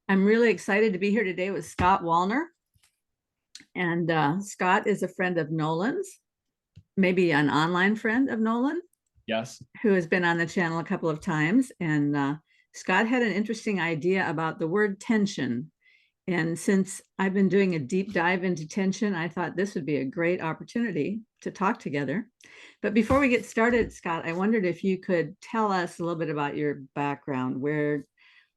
I'm really excited to be here today with Scott Wallner. And Scott is a friend of Nolan's, maybe an online friend of Nolan, Yes. who has been on the channel a couple of times. And Scott had an interesting idea about the word tension. And since I've been doing a deep dive into tension, I thought this would be a great opportunity to talk together. But before we get started, Scott, I wondered if you could tell us a little bit about your background. Where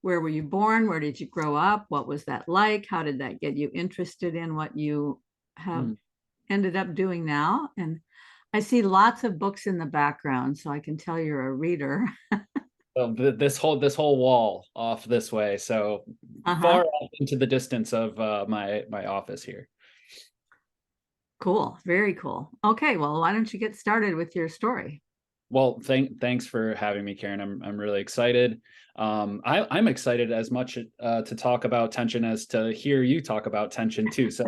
were you born? Where did you grow up? What was that like? How did that get you interested in what you have Mm. ended up doing now? And I see lots of books in the background, so I can tell you're a reader. Well, this whole wall off this way, so Uh-huh. far off into the distance of my office here. Cool. Very cool. Okay, well, why don't you get started with your story? Well, thanks for having me, Karen. I'm really excited. I'm excited as much to talk about tension as to hear you talk about tension too. So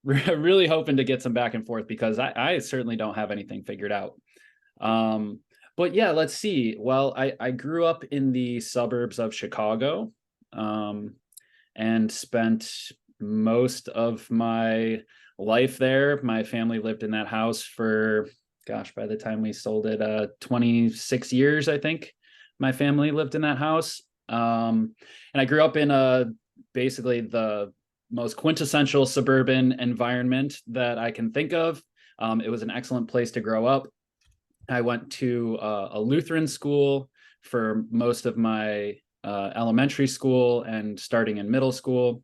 I'm really hoping to get some back and forth because I certainly don't have anything figured out. Um, but yeah, let's see. Well, I grew up in the suburbs of Chicago, um, and spent most of my life there. My family lived in that house for, gosh, by the time we sold it, 26 years, I think. My family lived in that house. And I grew up in basically the most quintessential suburban environment that I can think of. It was an excellent place to grow up. I went to a Lutheran school for most of my elementary school and starting in middle school.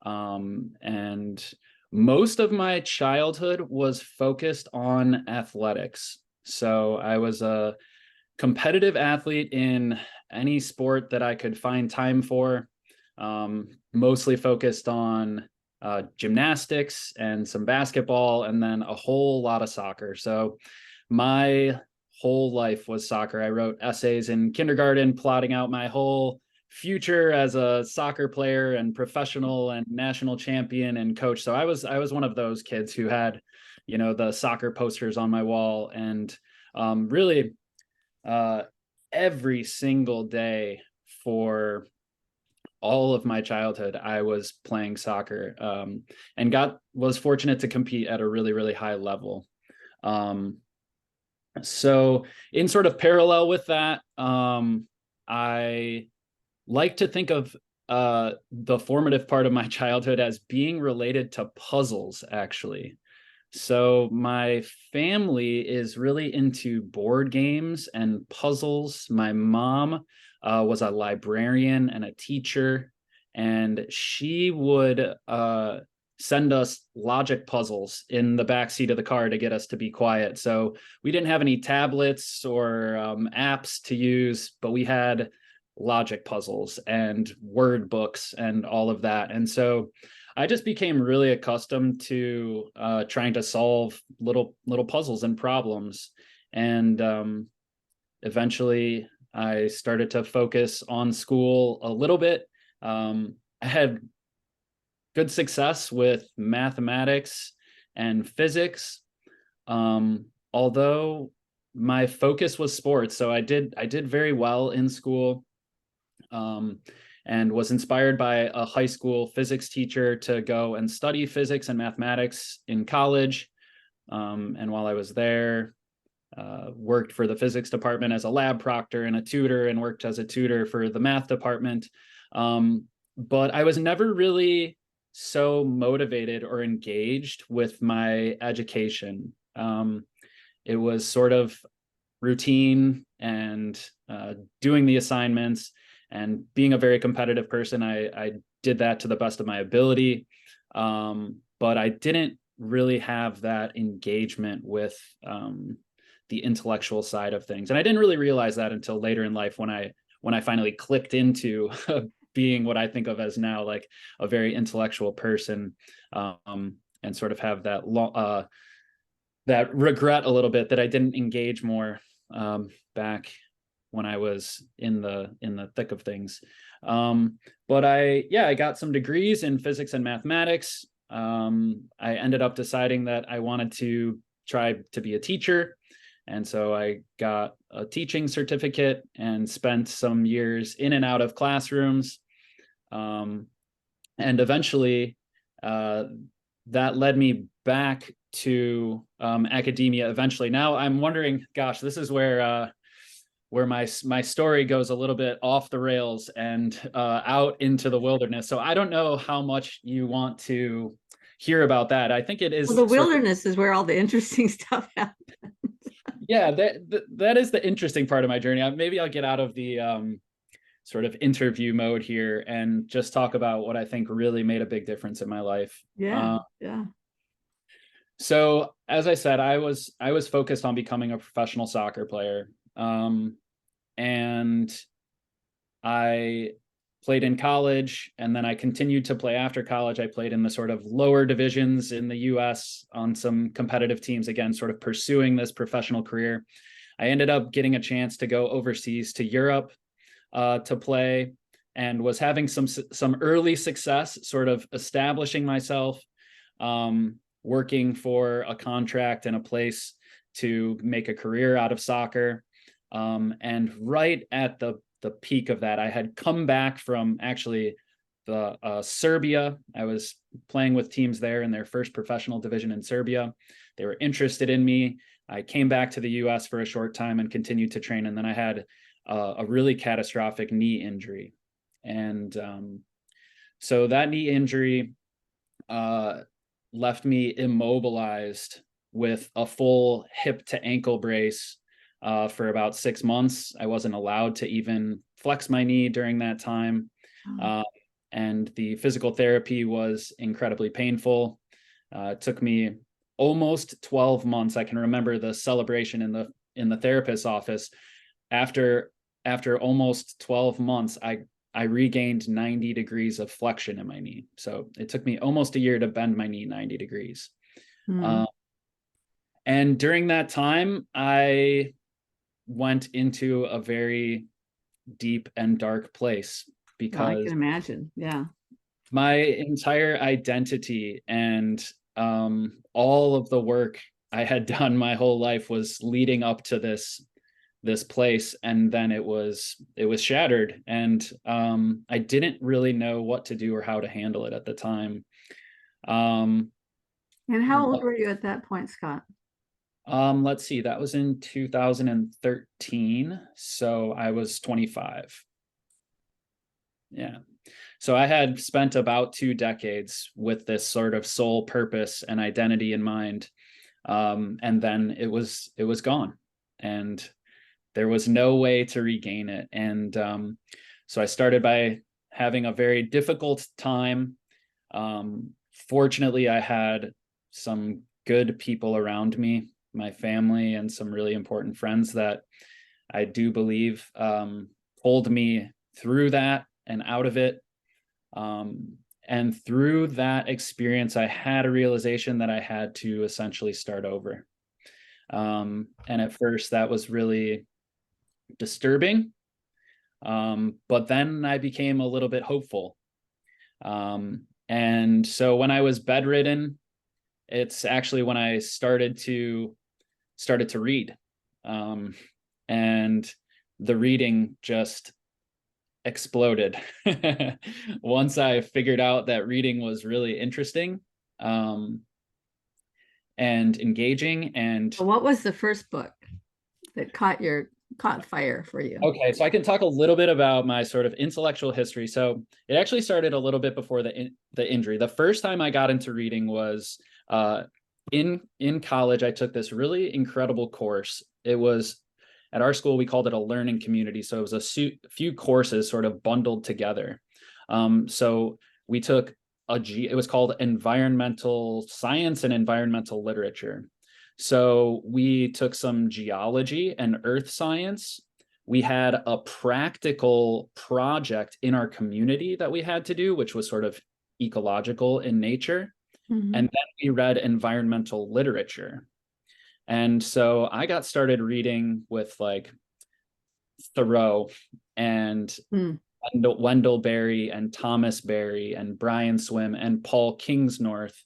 And most of my childhood was focused on athletics. So I was a competitive athlete in any sport that I could find time for, mostly focused on gymnastics and some basketball, and then a whole lot of soccer. So my whole life was soccer. I wrote essays in kindergarten plotting out my whole future as a soccer player and professional and national champion and coach. So I was one of those kids who had, the soccer posters on my wall, and really uh, every single day for all of my childhood, I was playing soccer, and was fortunate to compete at a really, really high level. Um, so in sort of parallel with that, I like to think of the formative part of my childhood as being related to puzzles, actually. So my family is really into board games and puzzles. My mom was a librarian and a teacher, and she would send us logic puzzles in the back seat of the car to get us to be quiet. So we didn't have any tablets or apps to use, but we had logic puzzles and word books and all of that. And so I just became really accustomed to trying to solve little puzzles and problems, and eventually I started to focus on school a little bit. I had good success with mathematics and physics, although my focus was sports. So I did very well in school. Um, and was inspired by a high school physics teacher to go and study physics and mathematics in college. And while I was there, worked for the physics department as a lab proctor and a tutor, and worked as a tutor for the math department. But I was never really so motivated or engaged with my education. It was sort of routine and doing the assignments and being a very competitive person. I did that to the best of my ability, but I didn't really have that engagement with the intellectual side of things, and I didn't really realize that until later in life when I finally clicked into being what I think of as now like a very intellectual person, and sort of have that regret a little bit that I didn't engage more back when I was in the thick of things. But I got some degrees in physics and mathematics. I ended up deciding that I wanted to try to be a teacher. And so I got a teaching certificate and spent some years in and out of classrooms. And eventually, uh, that led me back to academia eventually. Now I'm wondering, gosh, this is where my story goes a little bit off the rails and out into the wilderness. So I don't know how much you want to hear about that. I think it Well, is the sort of, wilderness is where all the interesting stuff happens. yeah, that is the interesting part of my journey. Maybe I'll get out of the sort of interview mode here and just talk about what I think really made a big difference in my life. Yeah, yeah. So as I said, I was focused on becoming a professional soccer player. And I played in college, and then I continued to play after college. I played in the sort of lower divisions in the US on some competitive teams, again, sort of pursuing this professional career. I ended up getting a chance to go overseas to Europe to play, and was having some early success, sort of establishing myself, working for a contract in a place to make a career out of soccer. And right at the peak of that, I had come back from actually the Serbia. I was playing with teams there in their first professional division in Serbia. They were interested in me. I came back to the US for a short time and continued to train. And then I had a really catastrophic knee injury. And so that knee injury left me immobilized with a full hip to ankle brace for about 6 months. I wasn't allowed to even flex my knee during that time. Uh, and the physical therapy was incredibly painful. It took me almost 12 months. I can remember the celebration in the therapist's office. After almost 12 months, I regained 90 degrees of flexion in my knee. So it took me almost a year to bend my knee 90 degrees. Hmm. And during that time, I went into a very deep and dark place Well, I because can imagine. Yeah. my entire identity and all of the work I had done my whole life was leading up to this place, and then it was shattered, and I didn't really know what to do or how to handle it at the time. um And how old were you at that point, Scott? let's see, that was in 2013, so I was 25. Yeah. So I had spent about 2 decades with this sort of sole purpose and identity in mind. And then it was gone. And there was no way to regain it. And so I started by having a very difficult time. Fortunately, I had some good people around me, my family, and some really important friends that I do believe pulled me through that and out of it. And through that experience, I had a realization that I had to essentially start over. And at first, that was really disturbing. But then I became a little bit hopeful. And so when I was bedridden, it's actually when I started to read. And the reading just exploded once I figured out that reading was really interesting, and engaging. And Well, what was the first book that caught fire for you? okay, so I can talk a little bit about my sort of intellectual history. So it actually started a little bit before the injury. The first time I got into reading was in college. I took this really incredible course. It was at our school, we called it a learning community. So it was a few courses sort of bundled together. So we took it was called environmental science and environmental literature. So we took some geology and earth science. We had a practical project in our community that we had to do, which was sort of ecological in nature. Mhm. And then we read environmental literature. And so I got started reading with like Thoreau and Mm. Wendell Berry and Thomas Berry and Brian Swim and Paul Kingsnorth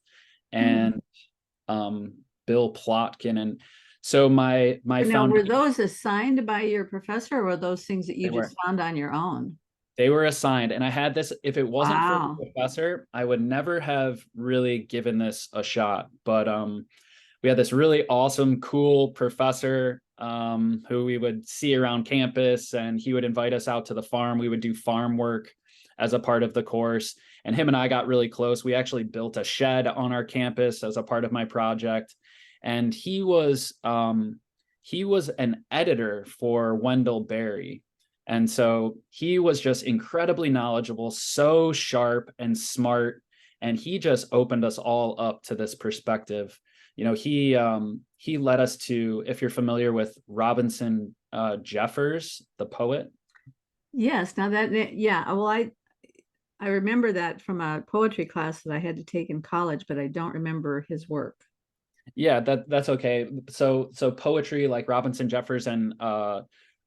Mm. and Bill Plotkin. And so my But now, were foundation, those assigned by your professor, or were those things that you they just were found on your own? They were assigned, and I had this, if it wasn't for the Wow. professor, I would never have really given this a shot. But we had this really awesome, cool professor who we would see around campus, and he would invite us out to the farm. We would do farm work as a part of the course. And him and I got really close. We actually built a shed on our campus as a part of my project. And he was an editor for Wendell Berry. And so he was just incredibly knowledgeable, so sharp and smart. And he just opened us all up to this perspective. You know, he led us to, if you're familiar with Robinson Jeffers, the poet. Yes. Now yeah. Well, I remember that from a poetry class that I had to take in college, but I don't remember his work. Yeah, that's okay. So poetry like Robinson Jeffers and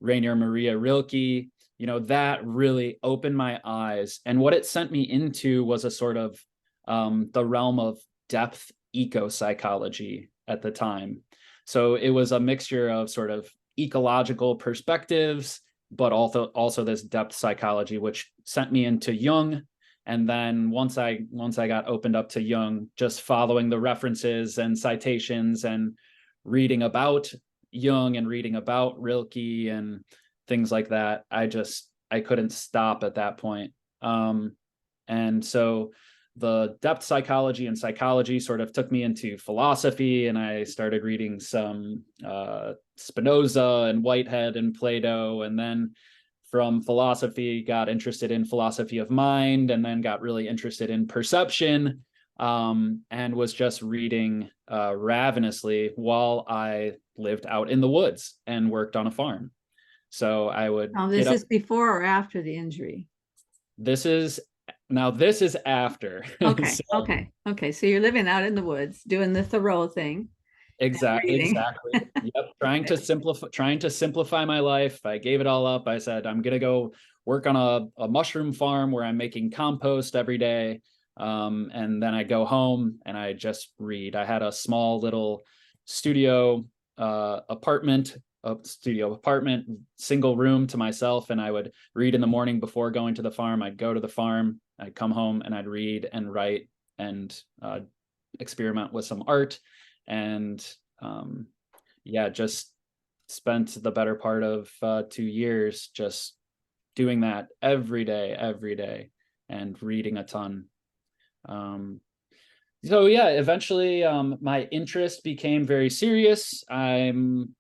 Rainier Maria Rilke, you know, that really opened my eyes. And what it sent me into was a sort of the realm of depth eco-psychology at the time. So it was a mixture of sort of ecological perspectives, but also this depth psychology, which sent me into Jung. And then once I got opened up to Jung, just following the references and citations and reading about Jung and reading about Rilke and things like that, I couldn't stop at that point. And so the depth psychology and psychology sort of took me into philosophy, and I started reading some Spinoza and Whitehead and Plato, and then from philosophy got interested in philosophy of mind, and then got really interested in perception, and was just reading ravenously while I lived out in the woods and worked on a farm. So I would Now, get this up. is before or after the injury? This is this is after. Okay, So okay, okay. So you're living out in the woods doing the Thoreau thing and reading. exactly. Yep. Trying to simplify my life. I gave it all up. I said, I'm gonna go work on a mushroom farm where I'm making compost every day. And then I go home and I just read. I had a small little studio apartment, single room to myself, and I would read in the morning before going to the farm. I'd go to the farm, I'd come home, and I'd read and write and experiment with some art. And yeah, just spent the better part of 2 years just doing that every day, and reading a ton. So yeah, eventually my interest became very serious. I'm,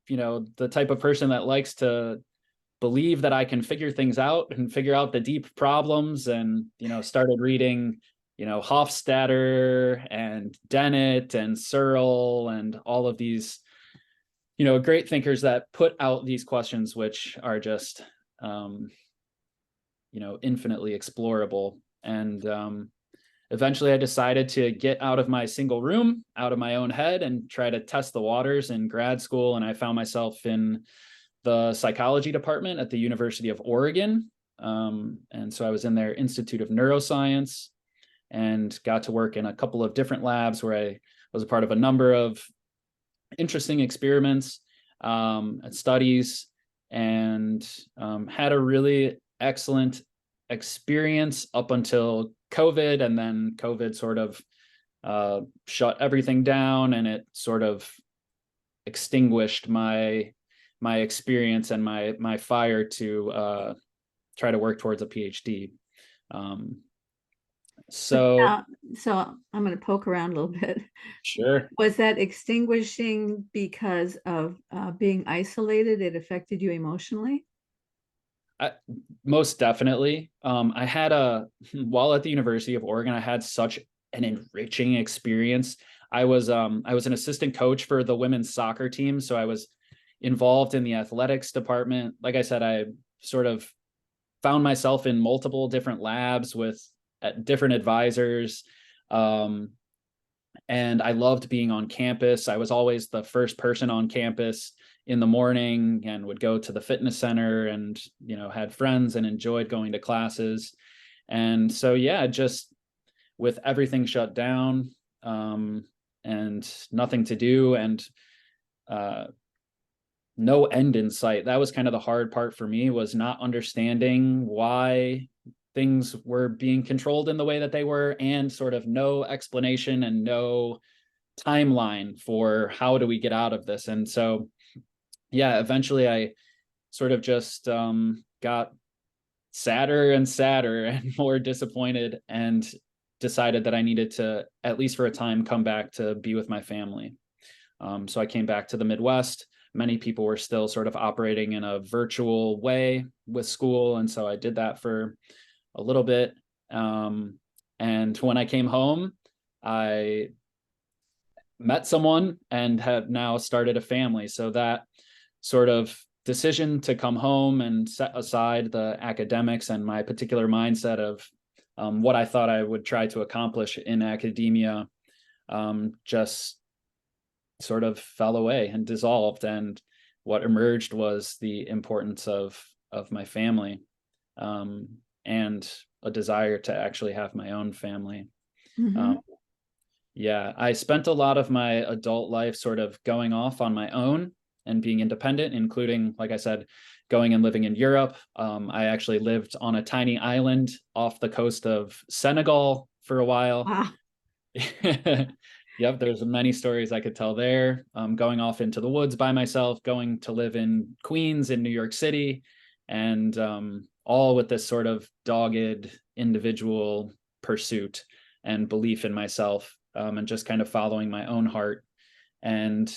you know, the type of person that likes to believe that I can figure things out and figure out the deep problems, and, you know, started reading, you know, Hofstadter and Dennett and Searle and all of these, you know, great thinkers that put out these questions, which are just, you know, infinitely explorable. And eventually I decided to get out of my single room, out of my own head, and try to test the waters in grad school. And I found myself in the psychology department at the University of Oregon. And so I was in their Institute of Neuroscience and got to work in a couple of different labs where I was a part of a number of interesting experiments and studies, and had a really excellent experience up until COVID. And then COVID sort of shut everything down, and it sort of extinguished my experience and my fire to try to work towards a PhD. But So so I'm going to poke around a little bit. sure. Was that extinguishing because of being isolated? It affected you emotionally? I, most definitely. I had while at the University of Oregon, I had such an enriching experience. I was an assistant coach for the women's soccer team, so I was involved in the athletics department. Like I said, I sort of found myself in multiple different labs with different advisors. And I loved being on campus. I was always the first person on campus in the morning, and would go to the fitness center, and, you know, had friends and enjoyed going to classes. And so, yeah, just with everything shut down, and nothing to do, and no end in sight. That was kind of the hard part for me, was not understanding why things were being controlled in the way that they were, and sort of no explanation and no timeline for how do we get out of this. And so, yeah, eventually I sort of just got sadder and sadder and more disappointed, and decided that I needed to, at least for a time, come back to be with my family. So I came back to the Midwest. Many people were still sort of operating in a virtual way with school. And so I did that for a little bit. And when I came home, I met someone and have now started a family. So that sort of decision to come home and set aside the academics and my particular mindset of what I thought I would try to accomplish in academia just sort of fell away and dissolved. And what emerged was the importance of my family, and a desire to actually have my own family. Mm-hmm. Yeah, I spent a lot of my adult life sort of going off on my own and being independent, including, like I said, going and living in Europe. I actually lived on a tiny island off the coast of Senegal for a while. Wow. Yep, there's many stories I could tell there. Going off into the woods by myself, going to live in Queens, in New York City, and all with this sort of dogged individual pursuit and belief in myself, and just kind of following my own heart. And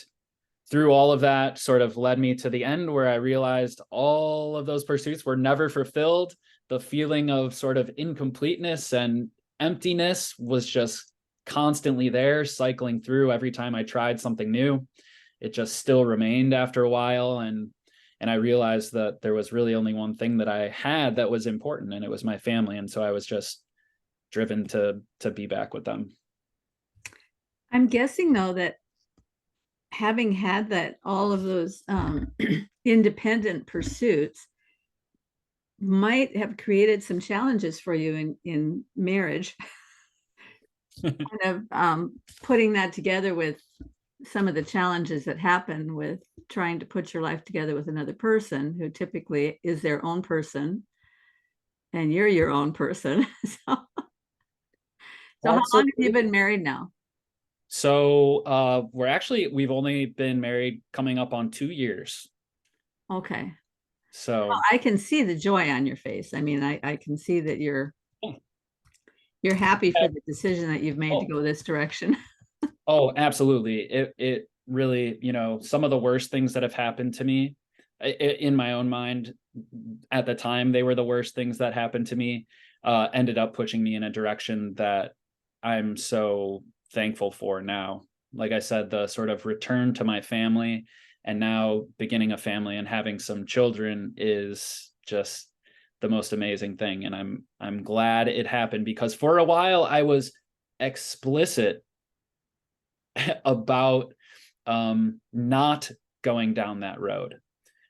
through all of that sort of led me to the end, where I realized all of those pursuits were never fulfilled. The feeling of sort of incompleteness and emptiness was just constantly there, cycling through every time I tried something new. It just still remained after a while. And I realized that there was really only one thing that I had that was important, and it was my family. And so I was just driven to be back with them. I'm guessing though that having had that all of those independent pursuits might have created some challenges for you in marriage. Kind of putting that together with some of the challenges that happen with trying to put your life together with another person who typically is their own person, and you're your own person. So how long have you Absolutely. been married now? So we've only been married coming up on 2 years. Okay. Well, So I can see the joy on your face. I mean, I can see that you're happy for the decision that you've made to oh go this direction. oh absolutely. It really, some of the worst things that have happened to me, in my own mind at the time, they were the worst things that happened to me, ended up pushing me in a direction that I'm so thankful for now. Like I said, the sort of return to my family, and now beginning a family and having some children, is just the most amazing thing. And I'm glad it happened, because for a while I was explicit about not going down that road.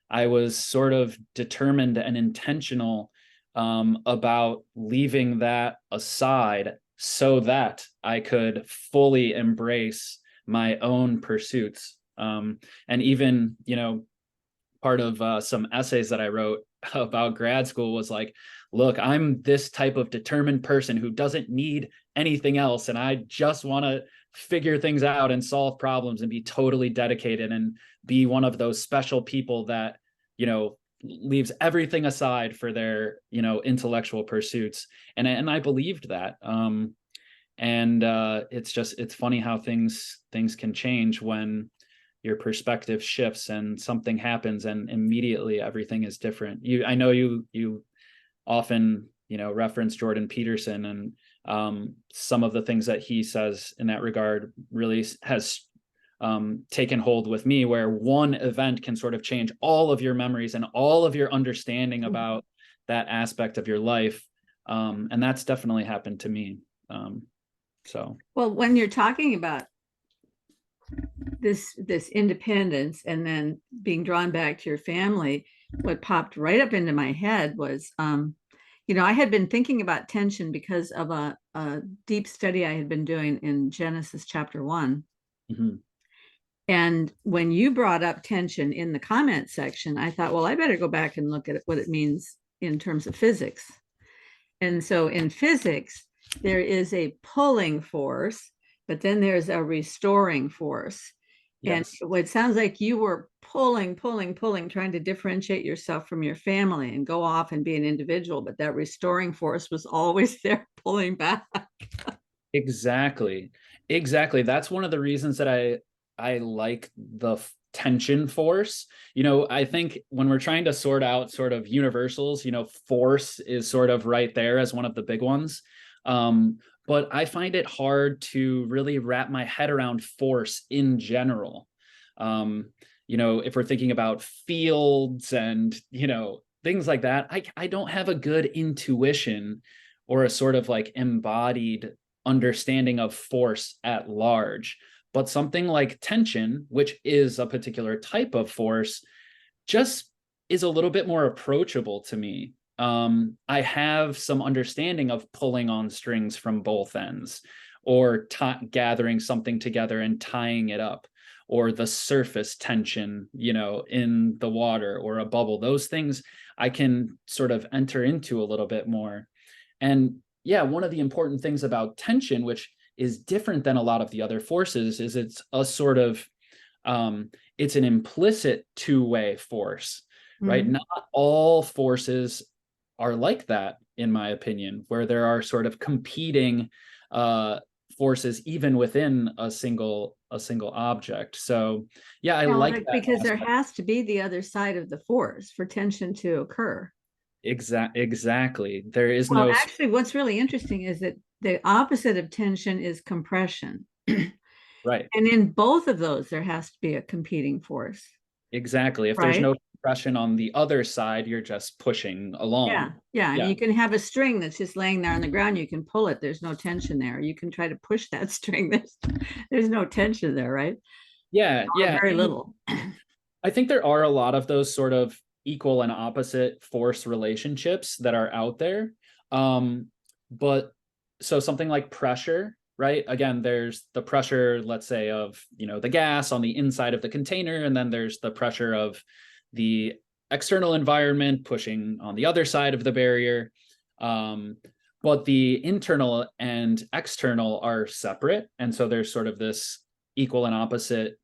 I was sort of determined and intentional about leaving that aside so that I could fully embrace my own pursuits. And even, part of some essays that I wrote about grad school was like, look, I'm this type of determined person who doesn't need anything else. And I just want to figure things out and solve problems and be totally dedicated and be one of those special people that, leaves everything aside for their, intellectual pursuits. And I believed that. And it's funny how things can change when your perspective shifts and something happens and immediately everything is different. I know you often, reference Jordan Peterson, and some of the things that he says in that regard really has taken hold with me, where one event can sort of change all of your memories and all of your understanding about that aspect of your life. And that's definitely happened to me. So. Well, when you're talking about this independence and then being drawn back to your family, what popped right up into my head was I had been thinking about tension because of a deep study I had been doing in Genesis chapter 1. Mhm. And when you brought up tension in the comment section, I thought, well, I better go back and look at what it means in terms of physics. And so in physics, there is a pulling force, but then there's a restoring force. And Yes. it sounds like you were pulling, trying to differentiate yourself from your family and go off and be an individual. But that restoring force was always there pulling back. Exactly. Exactly. That's one of the reasons that I like the tension force. I think when we're trying to sort out sort of universals, force is sort of right there as one of the big ones. But I find it hard to really wrap my head around force in general. If we're thinking about fields and, things like that, I don't have a good intuition or a sort of like embodied understanding of force at large. But something like tension, which is a particular type of force, just is a little bit more approachable to me. I have some understanding of pulling on strings from both ends, or gathering something together and tying it up, or the surface tension, in the water or a bubble. Those things I can sort of enter into a little bit more. And yeah, one of the important things about tension, which is different than a lot of the other forces, is it's a sort of it's an implicit two-way force, right? Mm-hmm. Not all forces are like that, in my opinion, where there are sort of competing forces even within a single object. So yeah, I Well, like that because there aspect. has to be the other side of the force for tension to occur. Exactly. There is Well, no actually, what's really interesting is that the opposite of tension is compression. right. And in both of those, there has to be a competing force, Exactly. If there's right? no compression on the other side, you're just pushing Yeah. along. Yeah. I mean, Yeah. you can have a string that's just laying there on the ground. You can pull it. There's no tension there. You can try to push that string. There's no tension there, right? Yeah. Or Yeah. very And little. I think there are a lot of those sort of equal and opposite force relationships that are out there. But so something like pressure, right? Again, there's the pressure, let's say, of, the gas on the inside of the container, and then there's the pressure of the external environment pushing on the other side of the barrier. Um, but the internal and external are separate. And so there's sort of this equal and opposite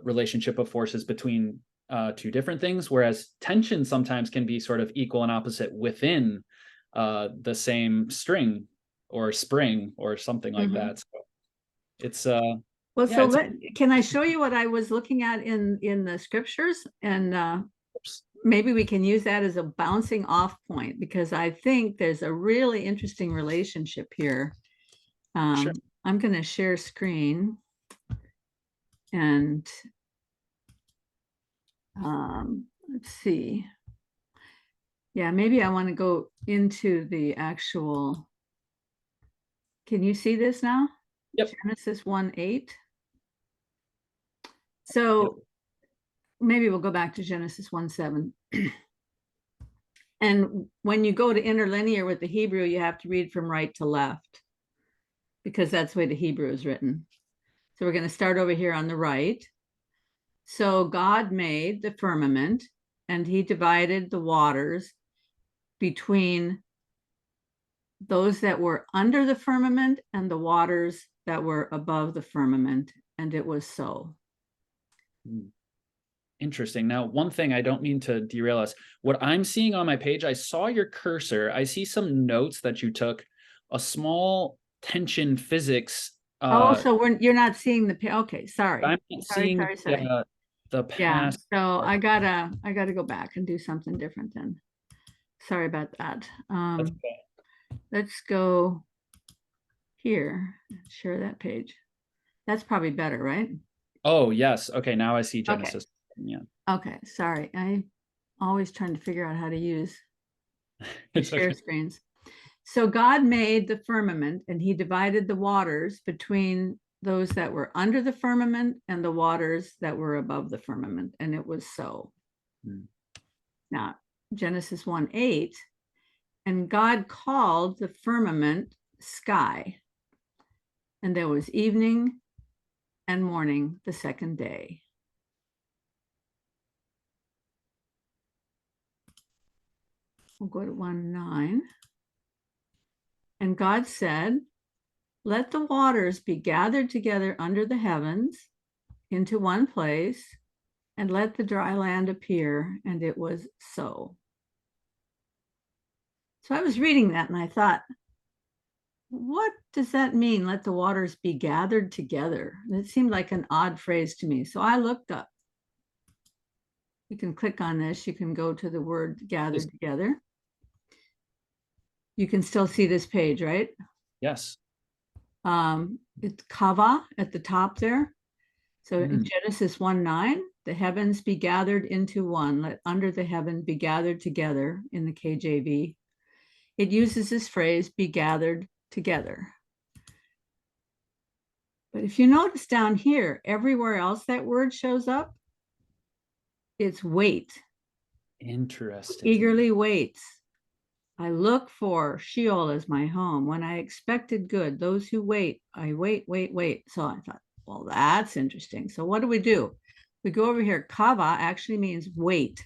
relationship of forces between two different things, whereas tension sometimes can be sort of equal and opposite within the same string or spring or something like Mm-hmm. that. So it's Well, yeah, so it's can I show you what I was looking at in the scriptures, and maybe we can use that as a bouncing off point, because I think there's a really interesting relationship here. sure. I'm going to share screen, and let's see. Yeah, maybe I want to go into the actual. Can you see this now? Yep. Genesis 1:8. Yep. So maybe we'll go back to Genesis 1:7. And when you go to interlinear with the Hebrew, you have to read from right to left, because that's the way the Hebrew is written. So we're going to start over here on the right. So God made the firmament, and he divided the waters between those that were under the firmament and the waters that were above the firmament. And it was so. Hmm. Interesting. Now, one thing, I don't mean to derail us. What I'm seeing on my page, I saw your cursor. I see some notes that you took, a small tension physics. Oh, so you're not seeing the, okay, sorry. I'm not seeing the Yeah, past. so I gotta go back and do something different then. Sorry about that. That's okay. Let's go here, share that page. That's probably better, right? Oh, yes. Okay, now I see Okay. Genesis. Yeah, Okay, sorry. I always trying to figure out how to use the it's share okay. screens. So God made the firmament, and he divided the waters between those that were under the firmament and the waters that were above the firmament, and it was so. Hmm. Now, Genesis 1:8, and God called the firmament sky, and there was evening and morning the second day. We'll go to 1:9. And God said, let the waters be gathered together under the heavens into one place, and let the dry land appear. And it was so. So I was reading that and I thought, what does that mean? Let the waters be gathered together. And it seemed like an odd phrase to me. So I looked up. You can click on this. You can go to the word gathered together. You can still see this page, right? Yes. It's kava at the top there. So in Genesis 1:9, the heavens be gathered into one, let under the heaven be gathered together in the KJV. It uses this phrase, be gathered together. But if you notice down here, everywhere else that word shows up, it's wait. Interesting. Eagerly waits. I look for Sheol as my home. When I expected good, those who wait, I wait. So I thought, well, that's interesting. So what do? We go over here. Kava actually means wait,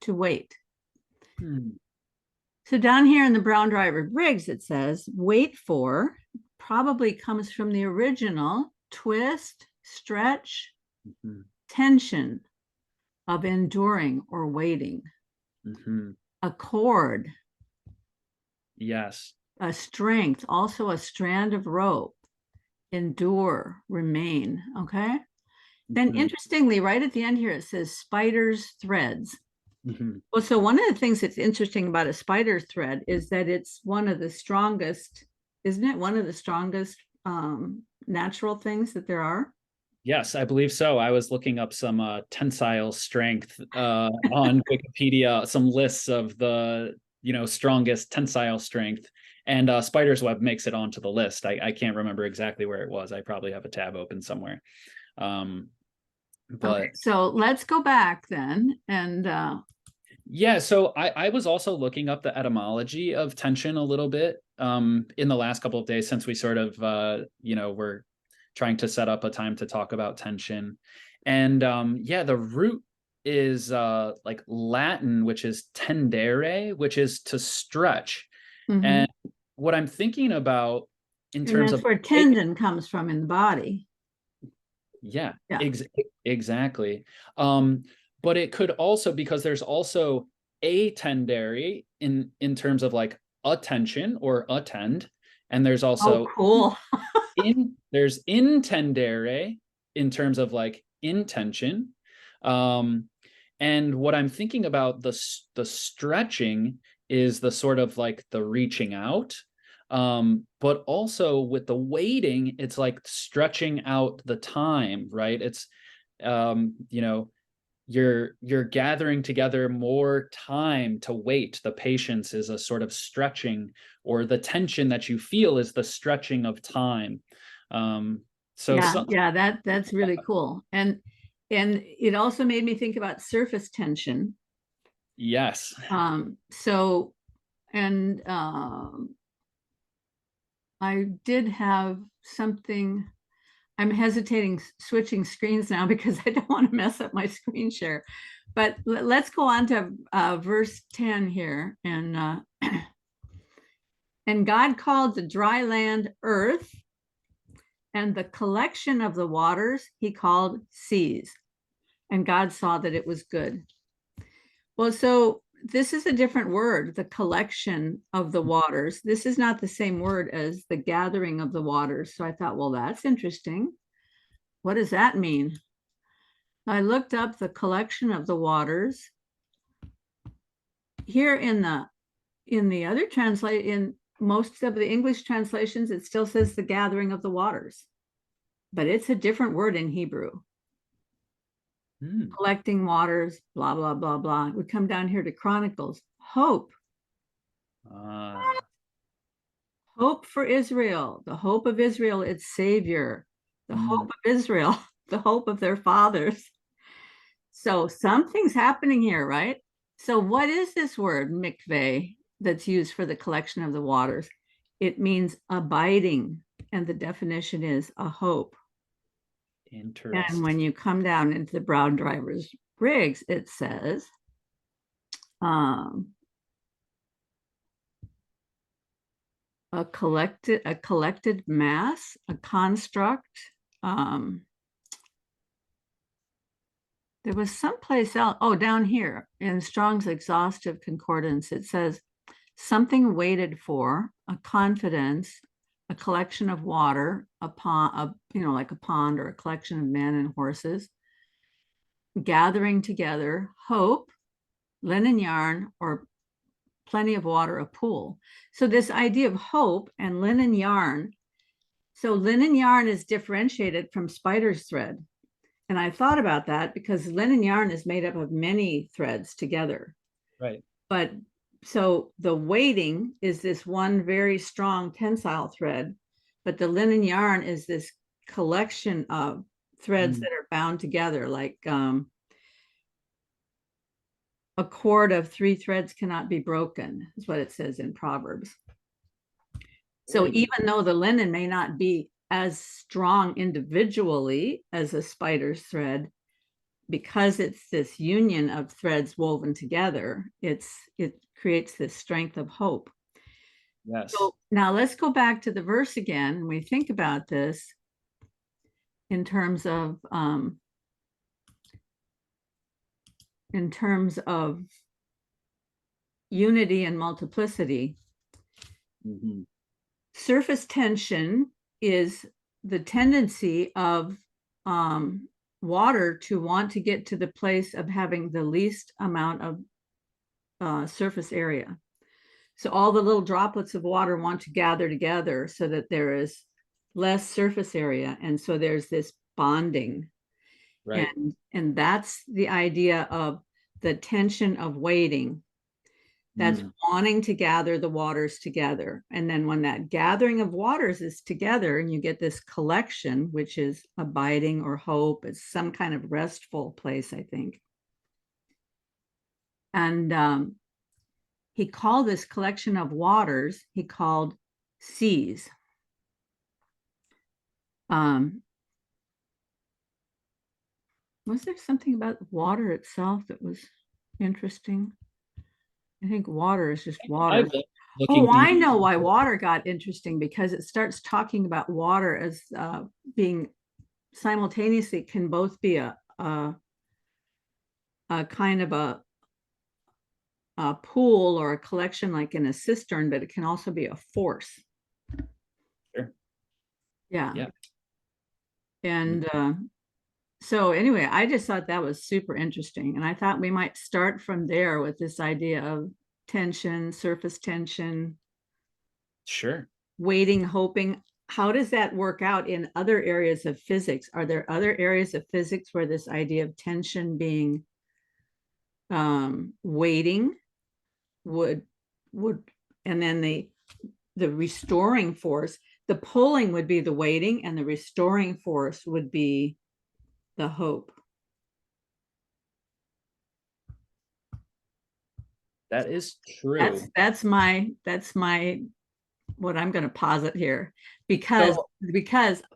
to wait. So down here in the Brown Driver Briggs, it says wait for probably comes from the original twist, stretch, tension of enduring or waiting. A cord. Yes. A strength, also a strand of rope. Endure, remain. Okay. Then interestingly, right at the end here, it says spider's threads. Well, so one of the things that's interesting about a spider thread is that it's one of the strongest, isn't it? One of the strongest natural things that there are. Yes, I believe so. I was looking up some tensile strength on Wikipedia, some lists of the strongest tensile strength, and spider's web makes it onto the list. I can't remember exactly where it was. I probably have a tab open somewhere. But okay, so let's go back then and yeah, so I was also looking up the etymology of tension a little bit in the last couple of days since we sort of we're trying to set up a time to talk about tension. And yeah, the root is like Latin, which is tendere, which is to stretch. And what I'm thinking about in terms that's of where tendon comes from in the body. Yeah. Exactly. But it could also, because there's also attendere in terms of like attention or attend, and there's also cool. there's intendere in terms of like intention. And what I'm thinking about the stretching is the sort of like the reaching out. But also with the waiting, it's like stretching out the time, right? It's you're gathering together more time to wait. The patience is a sort of stretching, or the tension that you feel is the stretching of time. That's really cool. And it also made me think about surface tension. Yes. I did have something. I'm hesitating switching screens now because I don't want to mess up my screen share. But let's go on to verse 10 here. And and God called the dry land earth, and the collection of the waters he called seas. And God saw that it was good. Well, so this is a different word, the collection of the waters. This is not the same word as the gathering of the waters. So I thought, well, that's interesting. What does that mean? I looked up the collection of the waters. Here in the other in most of the English translations, it still says the gathering of the waters, but it's a different word in Hebrew. Collecting waters, blah, blah, blah, blah. We come down here to Chronicles. Hope. Hope for Israel. The hope of Israel, its Savior. The hope of Israel, the hope of their fathers. So something's happening here, right? So what is this word, mikveh, that's used for the collection of the waters? It means abiding. And the definition is a hope. And Interesting. when you come down into the brown driver's rigs, it says, um, a collected mass, a construct. Um, there was someplace else. Oh, down here in Strong's Exhaustive Concordance, it says something waited for, a confidence, a collection of water, a pond, like a pond or a collection of men and horses, gathering together, hope, linen yarn, or plenty of water, a pool. So this idea of hope and linen yarn. So linen yarn is differentiated from spider's thread. And I thought about that because linen yarn is made up of many threads together. Right. But so the weighting is this one very strong tensile thread, but the linen yarn is this collection of threads that are bound together, like a cord of 3 threads cannot be broken, is what it says in Proverbs. So even though the linen may not be as strong individually as a spider's thread, because it's this union of threads woven together, it creates this strength of hope. Yes. So now let's go back to the verse again, and we think about this in terms of unity and multiplicity. Mm-hmm. Surface tension is the tendency of water to want to get to the place of having the least amount of surface area. So all the little droplets of water want to gather together so that there is less surface area. And so there's this bonding. Right. And that's the idea of the tension of waiting. That's wanting to gather the waters together. And then when that gathering of waters is together and you get this collection, which is abiding or hope, it's some kind of restful place, I think. And he called this collection of waters, he called seas. Was there something about water itself that was interesting? I think water is just water. Looking Oh, I deep. know why water got interesting, because it starts talking about water as being simultaneously can both be a kind of a pool or a collection like in a cistern, but it can also be a force. Sure. Yeah. Yeah. And so anyway, I just thought that was super interesting. And I thought we might start from there with this idea of tension, surface tension. Sure. Waiting, hoping. How does that work out in other areas of physics? Are there other areas of physics where this idea of tension being waiting would and then the restoring force, the pulling would be the waiting and the restoring force would be the hope? That is true. That's my what I'm going to posit here, because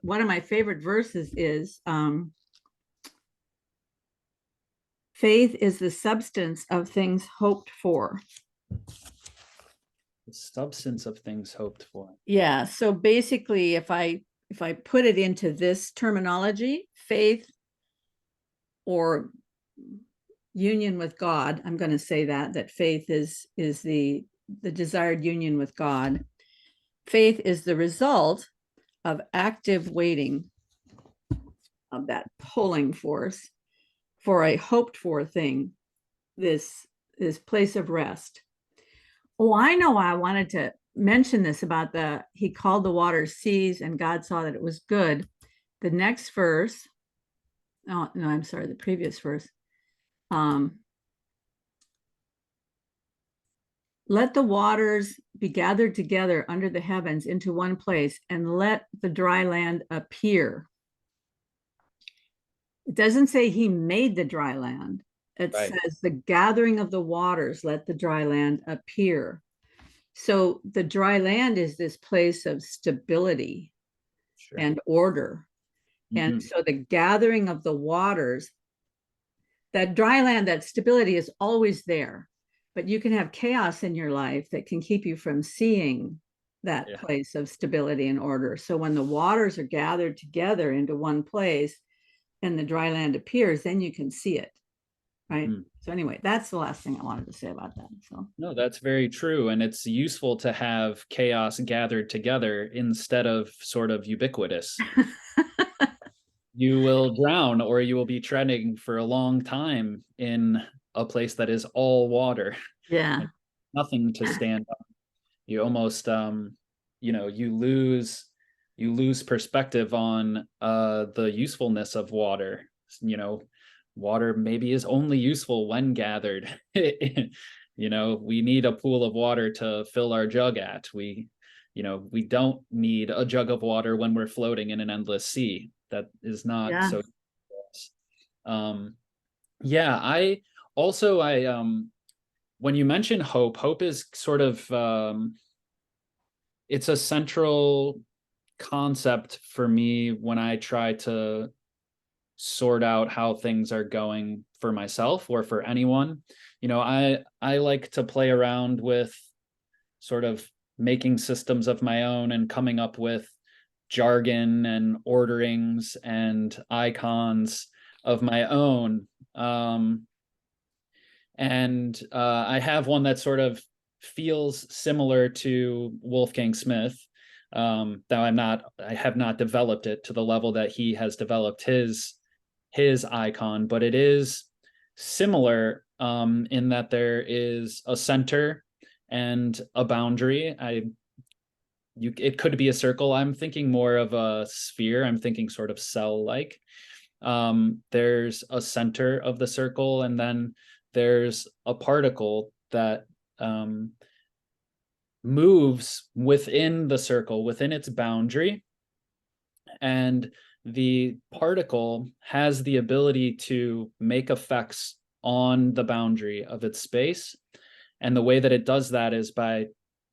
one of my favorite verses is faith is the substance of things hoped for. The substance of things hoped for. Yeah. So basically, if I put it into this terminology, faith or union with God, I'm going to say that faith is the desired union with God. Faith is the result of active waiting, of that pulling force for a hoped for thing, this place of rest. Oh, I know why I wanted to mention this about he called the waters seas and God saw that it was good. The next verse, oh no, I'm sorry, the previous verse. Let the waters be gathered together under the heavens into one place, and let the dry land appear. It doesn't say he made the dry land. It says the gathering of the waters, let the dry land appear. So the dry land is this place of stability and order. And Mhm. so the gathering of the waters, that dry land, that stability is always there, but you can have chaos in your life that can keep you from seeing that Yeah. place of stability and order. So when the waters are gathered together into one place and the dry land appears, then you can see it, right? Mhm. So anyway, that's the last thing I wanted to say about that. So No, that's very true. And it's useful to have chaos gathered together instead of sort of ubiquitous. You will drown or you will be treading for a long time in a place that is all water yeah, and nothing to stand on. You almost you lose perspective on the usefulness of water. You know, water maybe is only useful when gathered. We need a pool of water to fill our jug at. We don't need a jug of water when we're floating in an endless sea. That is not yeah. so. Um, yeah, I when you mention hope is sort of it's a central concept for me when I try to sort out how things are going for myself or for anyone. I like to play around with sort of making systems of my own and coming up with jargon and orderings and icons of my own. And I have one that sort of feels similar to Wolfgang Smith, though I have not developed it to the level that he has developed his icon, but it is similar in that there is a center and a boundary. It could be a circle. I'm thinking more of a sphere. I'm thinking sort of cell-like. There's a center of the circle, and then there's a particle that moves within the circle, within its boundary. And the particle has the ability to make effects on the boundary of its space. And the way that it does that is by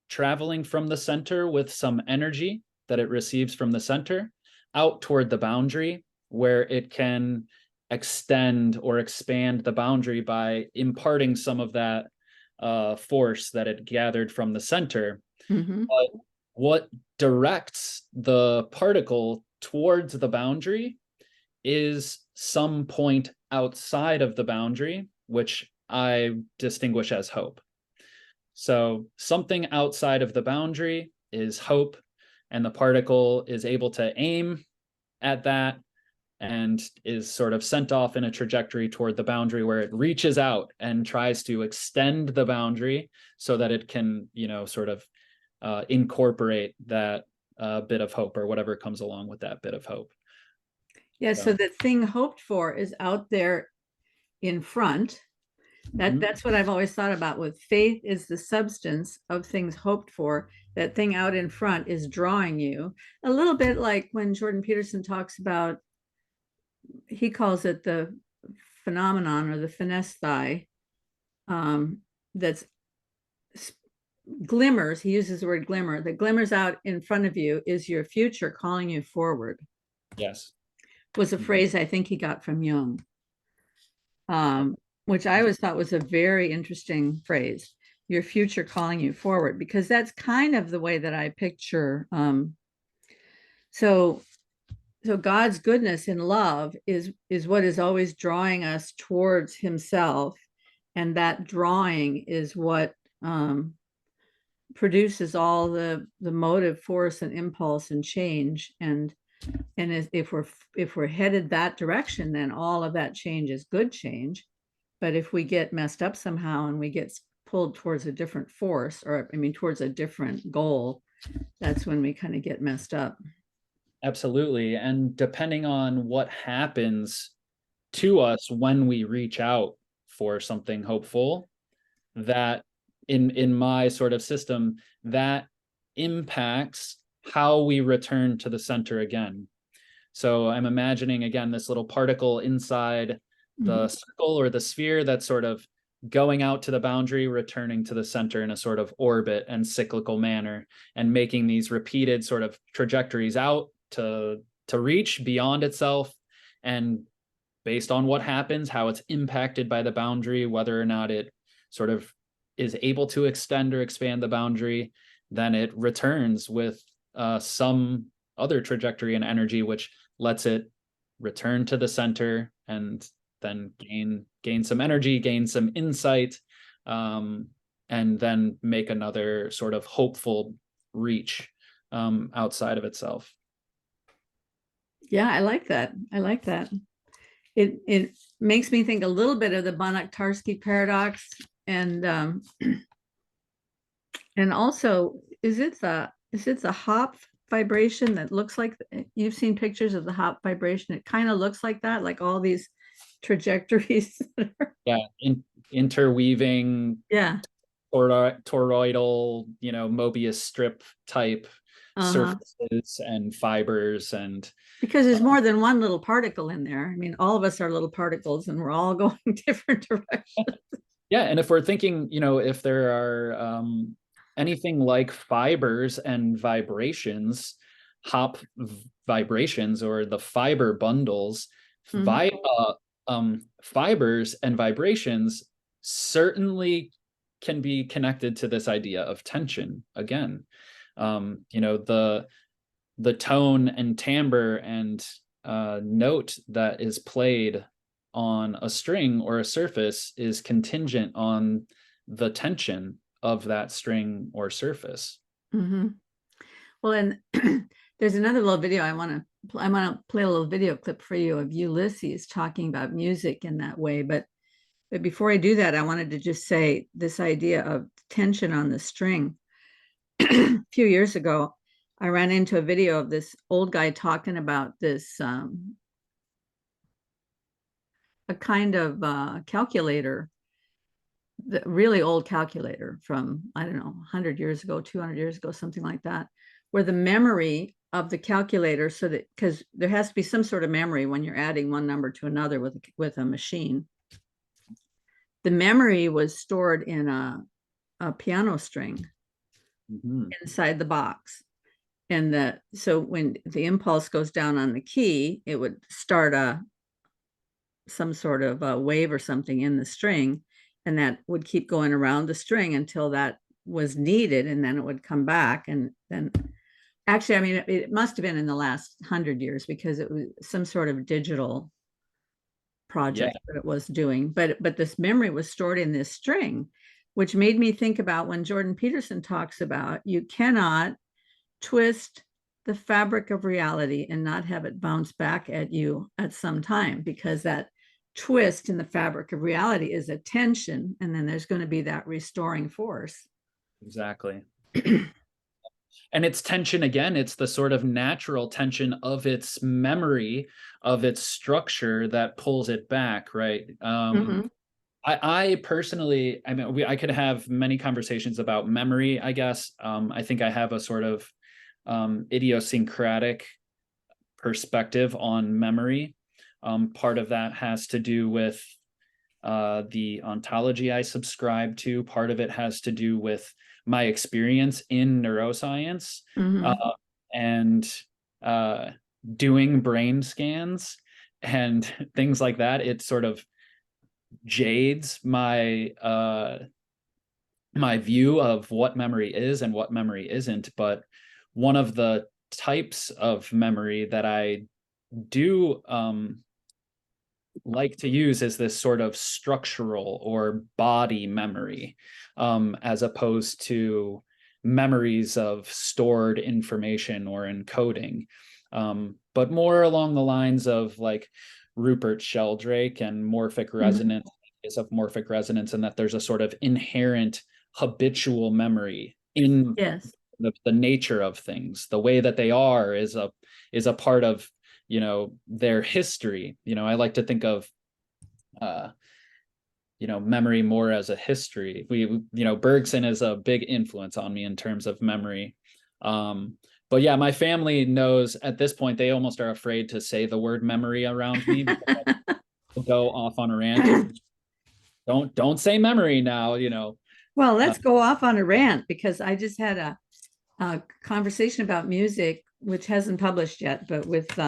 traveling from the center with some energy that it receives from the center out toward the boundary, where it can extend or expand the boundary by imparting some of that force that it gathered from the center. Mm-hmm. But what directs the particle towards the boundary is some point outside of the boundary, which I distinguish as hope. So something outside of the boundary is hope, and the particle is able to aim at that and is sort of sent off in a trajectory toward the boundary where it reaches out and tries to extend the boundary so that it can, sort of incorporate that bit of hope or whatever comes along with that bit of hope. Yeah, so So, the thing hoped for is out there in front. mhm. That's what I've always thought about with faith is the substance of things hoped for. That thing out in front is drawing you. A little bit like when Jordan Peterson talks about, he calls it the phenomenon or the finesse thigh, that's glimmers. He uses the word glimmer. The glimmers out in front of you is your future calling you forward, Yes. was a Mhm. phrase I think he got from Jung, which I always thought was a very interesting phrase. Your future calling you forward, because that's kind of the way that I picture. So, so God's goodness and love is what is always drawing us towards Himself, and that drawing is what produces all the motive force and impulse and change. And if we're headed that direction, then all of that change is good change. But if we get messed up somehow and we get pulled towards a different force, or I mean towards a different goal, that's when we kind of get messed up. Absolutely. And depending on what happens to us when we reach out for something hopeful, that in my sort of system, that impacts how we return to the center again. So I'm imagining again this little particle inside the Mhm. circle or the sphere that's sort of going out to the boundary, returning to the center in a sort of orbit and cyclical manner, and making these repeated sort of trajectories out reach beyond itself, and based on what happens, how it's impacted by the boundary, whether or not it sort of is able to extend or expand the boundary, then it returns with some other trajectory and energy, which lets it return to the center and then gain some energy, gain some insight, and then make another sort of hopeful reach outside of itself. Yeah, I like that. I like that. It makes me think a little bit of the Banach-Tarski paradox, and also, is it the hop vibration that looks like, you've seen pictures of the hop vibration? It kind of looks like that, like all these trajectories. Yeah, interweaving Yeah. toroidal, Mobius strip type Uh-huh. surfaces and fibers, and Because there's more than one little particle in there. I mean, all of us are little particles and we're all going different directions. yeah, and if we're thinking, if there are anything like fibers and vibrations, hop vibrations, or the fiber bundles, Mhm. fibers and vibrations certainly can be connected to this idea of tension again. The tone and timbre and note that is played on a string or a surface is contingent on the tension of that string or surface. Mhm. Well, and there's another little video I want to play a little video clip for you of Ulysses talking about music in that way. But before I do that, I wanted to just say this idea of tension on the string. A few years ago, I ran into a video of this old guy talking about this a kind of calculator, the really old calculator from, I don't know, 100 years ago, 200 years ago, something like that, where the memory of the calculator, so that, because there has to be some sort of memory when you're adding one number to another with a machine, the memory was stored in a piano string Mm-hmm. inside the box. And so when the impulse goes down on the key, it would start some sort of a wave or something in the string, and that would keep going around the string until that was needed, and then it would come back. And then, actually, I mean, it must have been in the last 100 years, because it was some sort of digital Yeah, project that it was doing. But this memory was stored in this string, which made me think about when Jordan Peterson talks about you cannot twist the fabric of reality and not have it bounce back at you at some time, because that twist in the fabric of reality is a tension, and then there's going to be that restoring force. exactly. And it's tension again, it's the sort of natural tension of its memory, of its structure, that pulls it back, right? Mm-hmm. I personally, I mean, I could have many conversations about memory, I guess. I think I have a sort of idiosyncratic perspective on memory. Part of that has to do with the ontology I subscribe to. Part of it has to do with my experience in neuroscience, uh, Mm-hmm. and doing brain scans and things like that. It sort of jades my view of what memory is and what memory isn't. But one of the types of memory that I do like to use is this sort of structural or body memory, as opposed to memories of stored information or encoding, but more along the lines of like Rupert Sheldrake and morphic Mm-hmm. resonance, is of morphic resonance, and that there's a sort of inherent habitual memory in Yes. the nature of things. The way that they are is a part of their history. I like to think of uh memory more as a history. Bergson is a big influence on me in terms of memory. But yeah, my family knows at this point, they almost are afraid to say the word memory around me, because I'll go off on a rant and don't say memory now. Well, uh, let's go off on a rant, because I just had a conversation about music which hasn't published yet, but with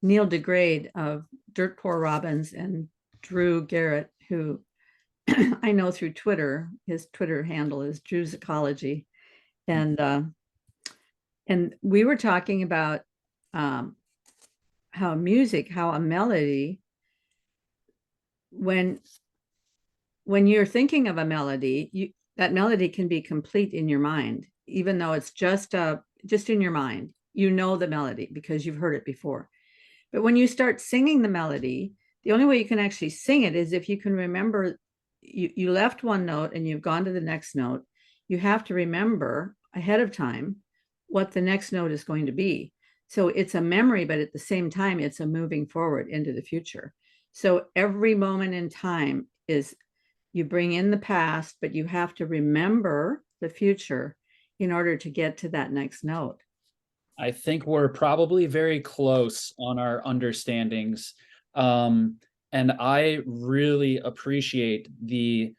Neil deGrasse of Dirt Poor Robins and Drew Garrett, who I know through Twitter. His Twitter handle is Drew's Ecology. And we were talking about um, how music, how a melody, when you're thinking of a melody, that melody can be complete in your mind, even though it's just in your mind. You know the melody because you've heard it before. But when you start singing the melody, the only way you can actually sing it is if you can remember you left one note and you've gone to the next note. You have to remember ahead of time what the next note is going to be. So it's a memory, but at the same time, it's a moving forward into the future. So every moment in time is, you bring in the past, but you have to remember the future in order to get to that next note. I think we're probably very close on our understandings. And I really appreciate the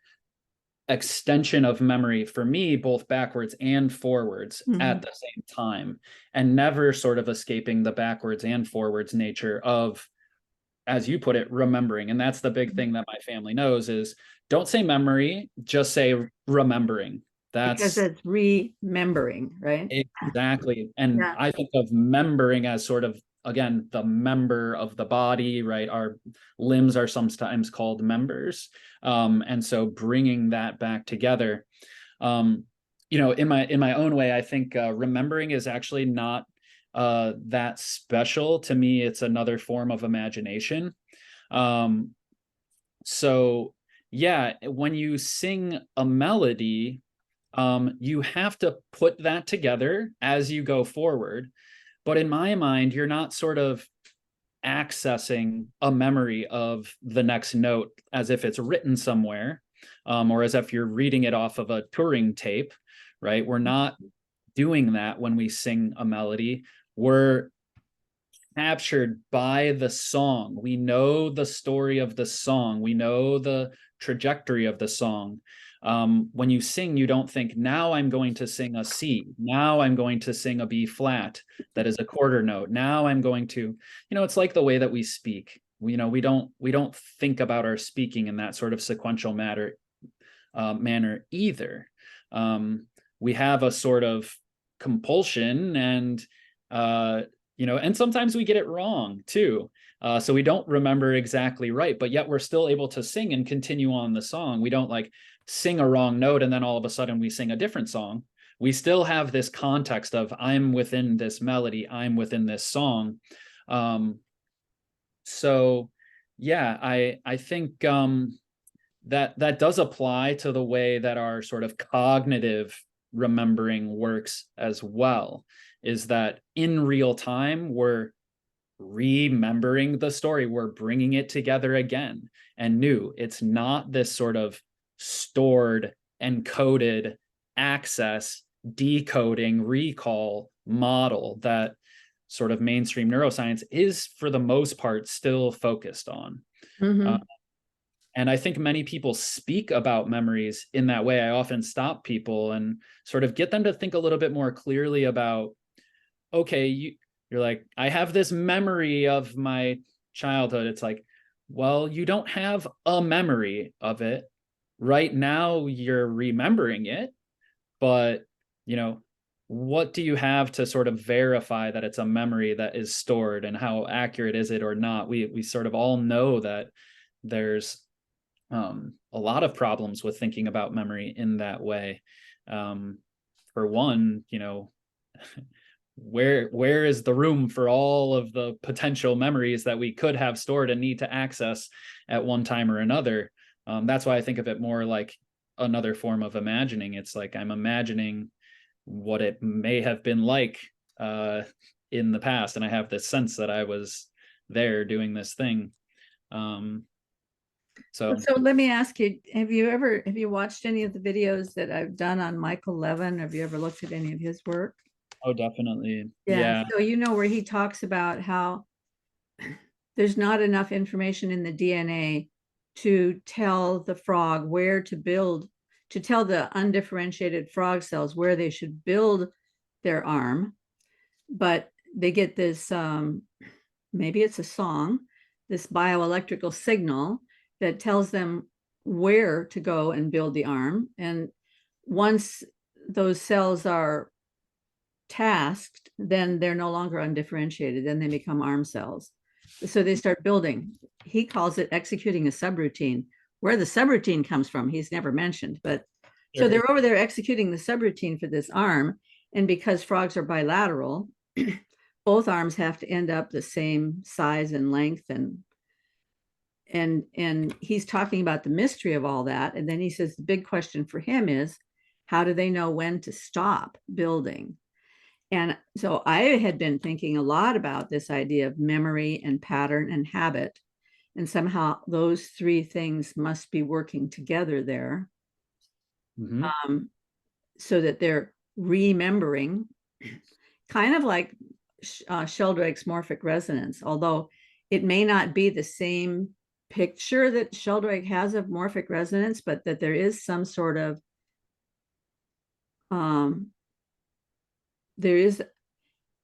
extension of memory for me, both backwards and forwards at the same time, and never sort of escaping the backwards and forwards nature of, as you put it, remembering. And that's the big thing that my family knows is don't say memory, just say remembering. Because That's it's remembering, right? exactly. And Yeah. I think of membering as sort of, again, the member of the body, right? Our limbs are sometimes called members. And so bringing that back together, in my own way, I think remembering is actually not that special to me. It's another form of imagination. Um, so yeah, when you sing a melody, you have to put that together as you go forward. But in my mind, you're not sort of accessing a memory of the next note as if it's written somewhere, or as if you're reading it off of a touring tape, right? We're not doing that when we sing a melody. We're captured by the song. We know the story of the song. We know the trajectory of the song. When you sing, you don't think, now I'm going to sing a C. Now I'm going to sing a B flat. That is a quarter note. Now I'm going to, it's like the way that we speak. We don't think about our speaking in that sort of sequential manner either. We have a sort of compulsion and sometimes we get it wrong too. So we don't remember exactly right, but yet we're still able to sing and continue on the song. We don't like sing a wrong note and then all of a sudden we sing a different song. We still have this context of I'm within this melody, I'm within this song. So yeah, I think that does apply to the way that our sort of cognitive remembering works as well, is that in real time, we're remembering the story, we're bringing it together again and new. It's not this sort of stored, encoded access, decoding, recall model that sort of mainstream neuroscience is for the most part still focused on. And I think many people speak about memories in that way. I often stop people and sort of get them to think a little bit more clearly about, okay, you're like, I have this memory of my childhood. It's like, well, you don't have a memory of it. Right now, you're remembering it, but, what do you have to sort of verify that it's a memory that is stored, and how accurate is it or not? We sort of all know that there's a lot of problems with thinking about memory in that way. For one, where is the room for all of the potential memories that we could have stored and need to access at one time or another? That's why I think of it more like another form of imagining. It's like I'm imagining what it may have been like in the past, and I have this sense that I was there doing this thing. So let me ask you, have you watched any of the videos that I've done on Michael Levin? Have you ever looked at any of his work? Oh, definitely. Yeah. Yeah. So where he talks about how there's not enough information in the DNA to tell the frog where to build, to tell the undifferentiated frog cells where they should build their arm. but they get this, maybe it's a song, this bioelectrical signal that tells them where to go and build the arm. And once those cells are tasked, then they're no longer undifferentiated, then they become arm cells. So they start building. He calls it executing a subroutine. Where the subroutine comes from, he's never mentioned, but so Sure. they're over there executing the subroutine for this arm. And because frogs are bilateral, both arms have to end up the same size and length, and he's talking about the mystery of all that. And then he says the big question for him is, how do they know when to stop building? And so I had been thinking a lot about this idea of memory and pattern and habit, and somehow those three things must be working together there, Mm-hmm. so that they're remembering, kind of like Sheldrake's morphic resonance, although it may not be the same picture that Sheldrake has of morphic resonance, but that there is some sort of, there is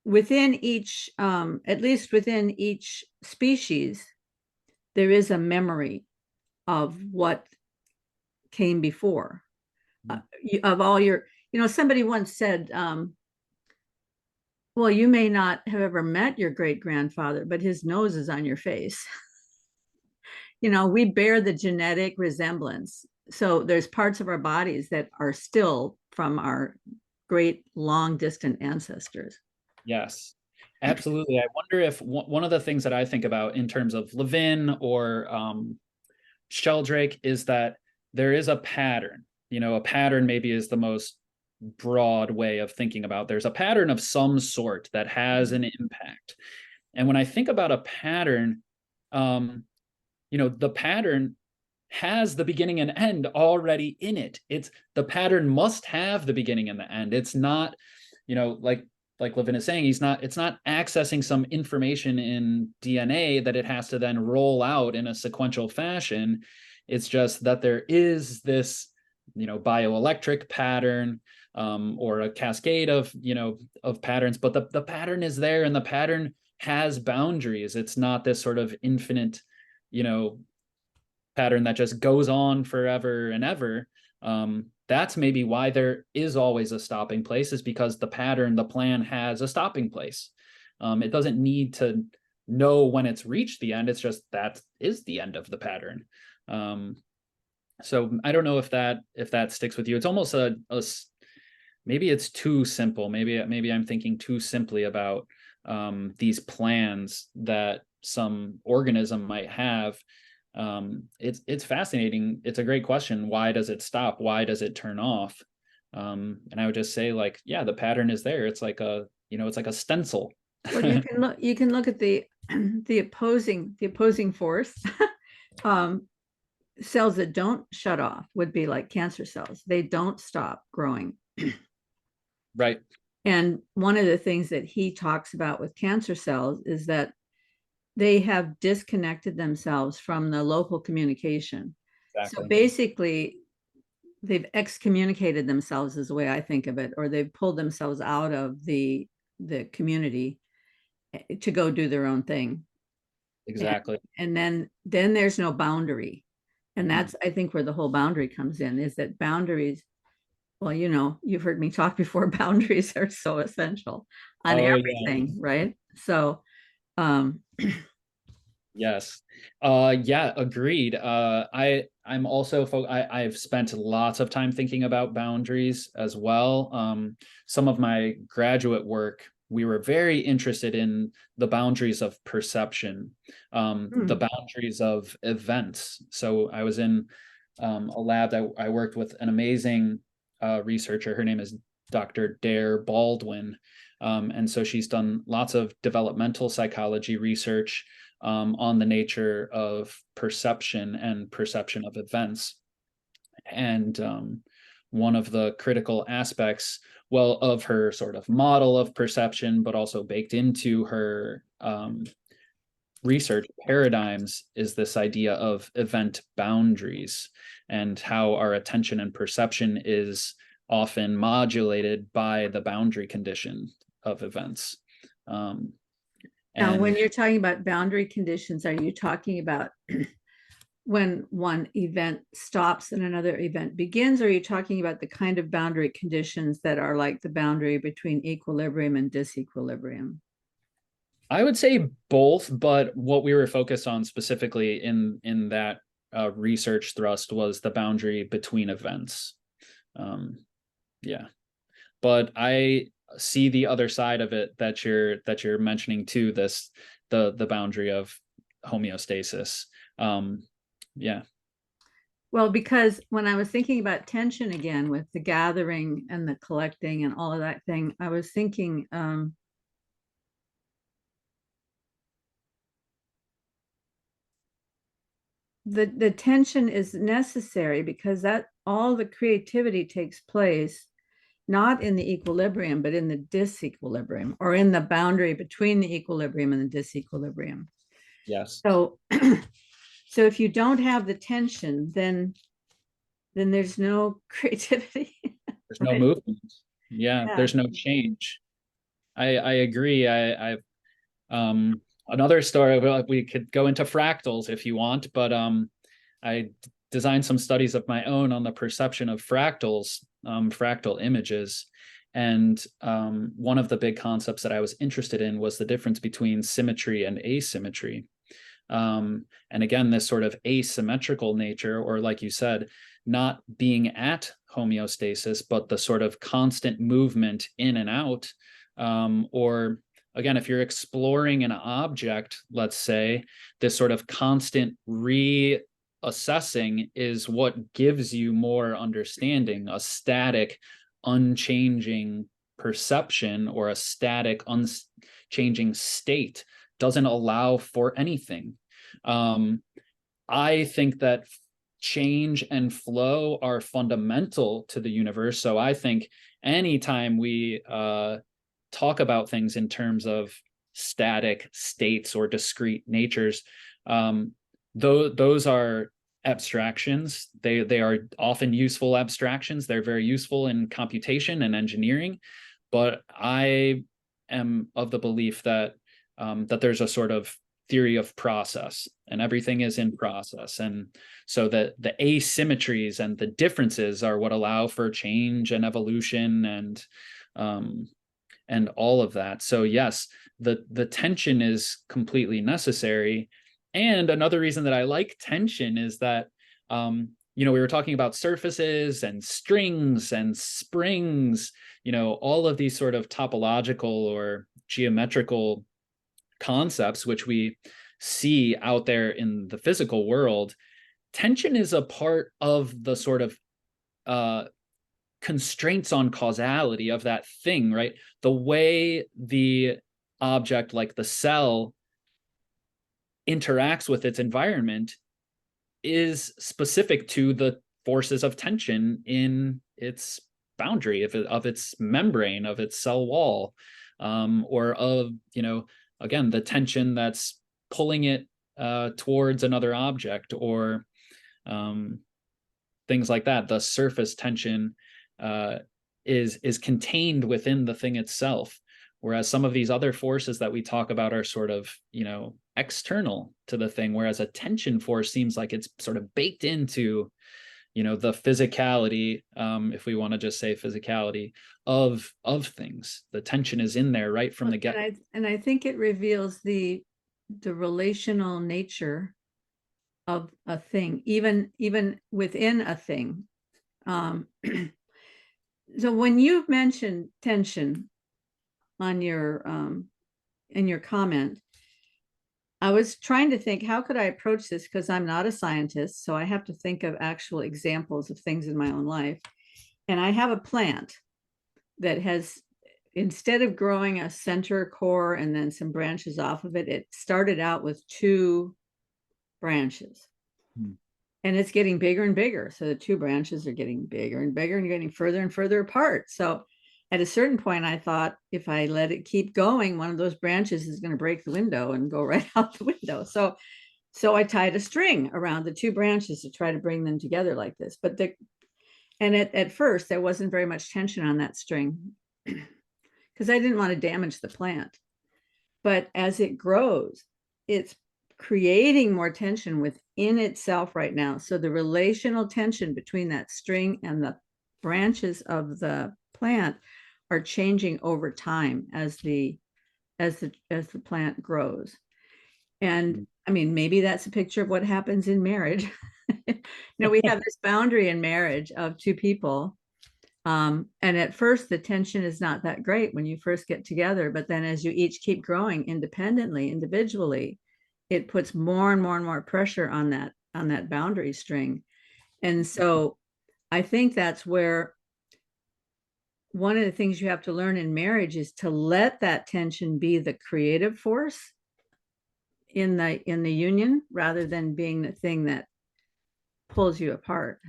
within each, at least within each species, there is a memory of what came before, of all your, somebody once said, well, you may not have ever met your great grandfather, but his nose is on your face. We bear the genetic resemblance. So there's parts of our bodies that are still from our great long distant ancestors. Yes, absolutely. I wonder if one of the things that I think about in terms of Levin or Sheldrake is that there is a pattern. A pattern maybe is the most broad way of thinking about. There's a pattern of some sort that has an impact. And when I think about a pattern, the pattern has the beginning and end already in it. The pattern must have the beginning and the end. It's not, like Levin is saying, it's not accessing some information in DNA that it has to then roll out in a sequential fashion. It's just that there is this, bioelectric pattern, or a cascade of patterns, but the pattern is there, and the pattern has boundaries. It's not this sort of infinite, pattern that just goes on forever and ever. That's maybe why there is always a stopping place, is because the plan has a stopping place. It doesn't need to know when it's reached the end. It's just that is the end of the pattern. So I don't know if that sticks with you. It's almost maybe it's too simple. Maybe I'm thinking too simply about these plans that some organism might have. It's fascinating. It's a great question. Why does it stop? Why does it turn off? And I would just say, like, yeah, the pattern is there. It's like it's like a stencil. Well, you can look at the the opposing force. Cells that don't shut off would be like cancer cells. They don't stop growing. Right. And one of the things that he talks about with cancer cells is that they have disconnected themselves from the local communication. So Exactly. basically, they've excommunicated themselves, is the way I think of it, or they've pulled themselves out of the community to go do their own thing. Exactly. And then there's no boundary. And that's, I think, where the whole boundary comes in, is that boundaries, well, you've heard me talk before, boundaries are so essential on Oh yeah. everything, right? So, Yes. Yeah, agreed. I'm also I've spent lots of time thinking about boundaries as well. Some of my graduate work, we were very interested in the boundaries of perception, the boundaries of events. So I was in a lab that I worked with an amazing researcher. Her name is Dr. Dare Baldwin. And so she's done lots of developmental psychology research on the nature of perception and perception of events. And one of the critical aspects, well, of her sort of model of perception, but also baked into her research paradigms, is this idea of event boundaries, and how our attention and perception is often modulated by the boundary condition of events. Um, Now, when and you're talking about boundary conditions, are you talking about when one event stops and another event begins? Or are you talking about the kind of boundary conditions that are like the boundary between equilibrium and disequilibrium? I would say both, but what we were focused on specifically in that research thrust was the boundary between events. Um, yeah, but I see the other side of it that you're mentioning too. The boundary of homeostasis. Yeah. Well, because when I was thinking about tension again with the gathering and the collecting and all of that thing, I was thinking the tension is necessary because that all the creativity takes place not in the equilibrium, but in the disequilibrium or in the boundary between the equilibrium and the disequilibrium. Yes. So, so if you don't have the tension, then there's no creativity, There's no right? movement. Yeah. Yeah. There's no change. I agree. Another story, well, we could go into fractals if you want, but I designed some studies of my own on the perception of fractals, fractal images. And one of the big concepts that I was interested in was the difference between symmetry and asymmetry. And again, this sort of asymmetrical nature, or like you said, not being at homeostasis, but the sort of constant movement in and out, or again, if you're exploring an object, let's say, this sort of constant reassessing is what gives you more understanding. A static, unchanging perception or a static, unchanging state doesn't allow for anything. I think that change and flow are fundamental to the universe. So I think anytime we talk about things in terms of static states or discrete natures, those are abstractions. They are often useful abstractions. They're very useful in computation and engineering. But I am of the belief that that there's a sort of theory of process and everything is in process, and so that the asymmetries and the differences are what allow for change and evolution and all of that. So yes, the tension is completely necessary. And another reason that I like tension is that we were talking about surfaces and strings and springs, all of these sort of topological or geometrical concepts which we see out there in the physical world. Tension is a part of the sort of constraints on causality of that thing, right? The way the object, like the cell, interacts with its environment is specific to the forces of tension in its boundary of its membrane, of its cell wall, or of, again, the tension that's pulling it towards another object, or things like that. The surface tension is contained within the thing itself, whereas some of these other forces that we talk about are sort of, external to the thing, whereas a tension force seems like it's sort of baked into, the physicality, if we want to just say physicality of things. The tension is in there right from the get. And I think it reveals the relational nature of a thing, even within a thing. So when you've mentioned tension on your in your comment, I was trying to think, how could I approach this? Because I'm not a scientist, so I have to think of actual examples of things in my own life. And I have a plant that has, instead of growing a center core and then some branches off of it, it started out with 2 branches. Hmm. And it's getting bigger and bigger. So the 2 branches are getting bigger and bigger and getting further and further apart. So at a certain point, I thought, if I let it keep going, one of those branches is going to break the window and go right out the window. So I tied a string around the 2 branches to try to bring them together like this. But at first, there wasn't very much tension on that string because I didn't want to damage the plant. but as it grows, it's creating more tension within itself right now. So the relational tension between that string and the branches of the plant are changing over time as the plant grows. And I mean, maybe that's a picture of what happens in marriage. We have this boundary in marriage of two people. And at first, the tension is not that great when you first get together. But then as you each keep growing independently, individually, it puts more and more and more pressure on that boundary string. And so I think that's where one of the things you have to learn in marriage is to let that tension be the creative force in the union rather than being the thing that pulls you apart.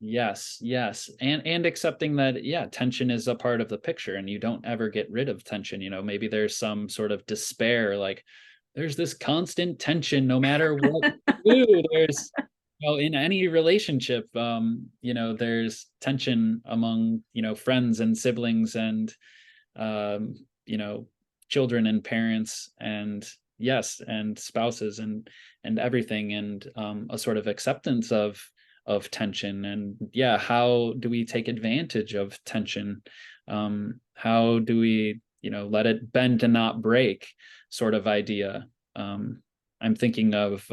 Yes, yes. And accepting that, yeah, tension is a part of the picture and you don't ever get rid of tension. Maybe there's some sort of despair, like there's this constant tension no matter what you do. There's in any relationship, there's tension among, friends and siblings and um, children and parents and yes, and spouses and everything, and a sort of acceptance of tension. And yeah, how do we take advantage of tension? How do we let it bend and not break sort of idea? I'm thinking of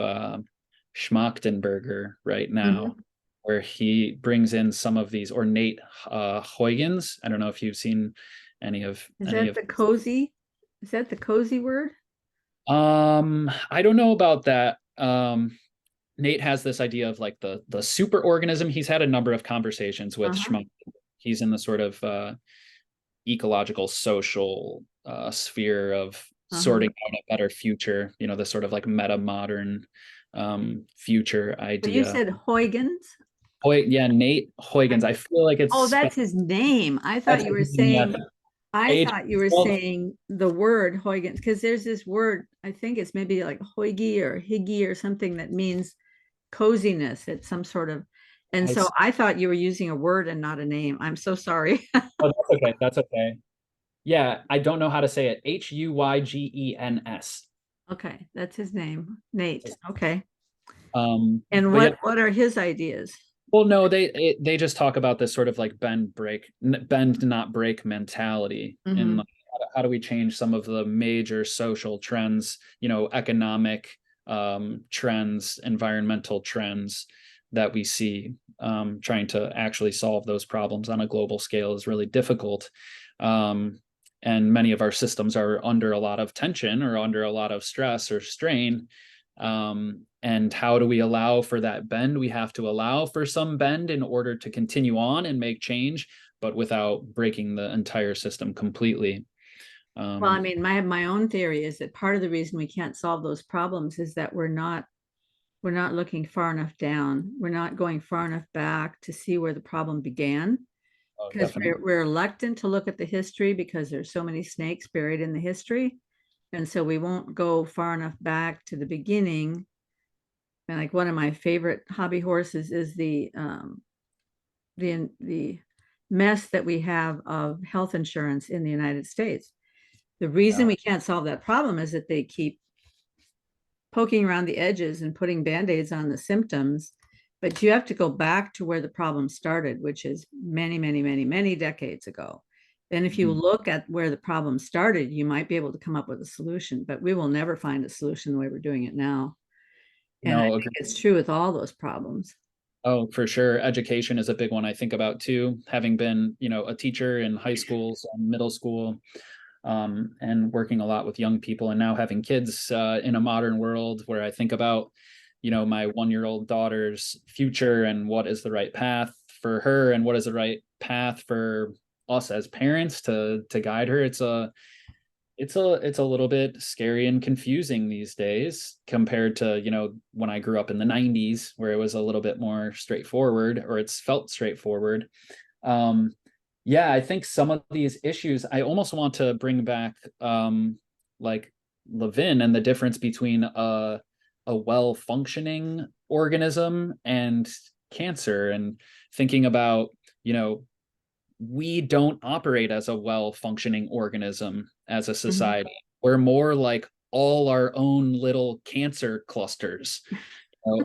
Schmachtenberger right now, Mhm. where he brings in some of these ornate Huygens. I don't know if you've seen any of Is any that of the cozy? Is that the cozy word? I don't know about that. Nate has this idea of like the super organism. He's had a number of conversations with Uh-huh. Schmuck. He's in the sort of ecological social sphere of Uh-huh. sorting out a better future, the sort of like meta modern future But you idea. said Huygens. Yeah, Nate Huygens. I feel like it's Oh, that's his name. I that's thought you were yeah, saying, I H. thought you were Well, saying the word Huygens, because there's this word, I think it's maybe like Hoigy or Higgy or something that means coziness. It's some sort of, and I, so I thought you were using a word and not a name. I'm so sorry. oh, that's okay. That's okay. Yeah, I don't know how to say it. Huygens. Okay, that's his name, Nate. Okay. And But yeah, what are his ideas? well, no, they just talk about this sort of like bend not break mentality, and Hmm. like, how do we change some of the major social trends, economic trends, environmental trends that we see. Trying to actually solve those problems on a global scale is really difficult. Um, and many of our systems are under a lot of tension or under a lot of stress or strain. And how do we allow for that bend? We have to allow for some bend in order to continue on and make change, but without breaking the entire system completely. Well, I Um, mean, my own theory is that part of the reason we can't solve those problems is that we're not looking far enough down. We're not going far enough back to see where the problem began oh, because definitely. we're reluctant to look at the history because there's so many snakes buried in the history. And so we won't go far enough back to the beginning. And like one of my favorite hobby horses is the mess that we have of health insurance in the United States. The reason Yeah. we can't solve that problem is that they keep poking around the edges and putting band-aids on the symptoms, but you have to go back to where the problem started, which is many, many, many, many decades ago. Then if you Mhm. look at where the problem started, you might be able to come up with a solution, but we will never find a solution the way we're doing it now. And I No, think it's true with all those problems. oh, for sure. Education is a big one I think about too. Having been, a teacher in high schools and middle school, and working a lot with young people, and now having kids in a modern world where I think about, my 1-year-old daughter's future and what is the right path for her and what is the right path for us as parents to guide her. It's a little bit scary and confusing these days compared to when I grew up in the 90s where it was a little bit more straightforward, or it's felt straightforward. um yeah, I think some of these issues I almost want to bring back, like Levin and the difference between a well functioning organism and cancer, and thinking about we don't operate as a well functioning organism as a Mhm. society. We're more like all our own little cancer clusters,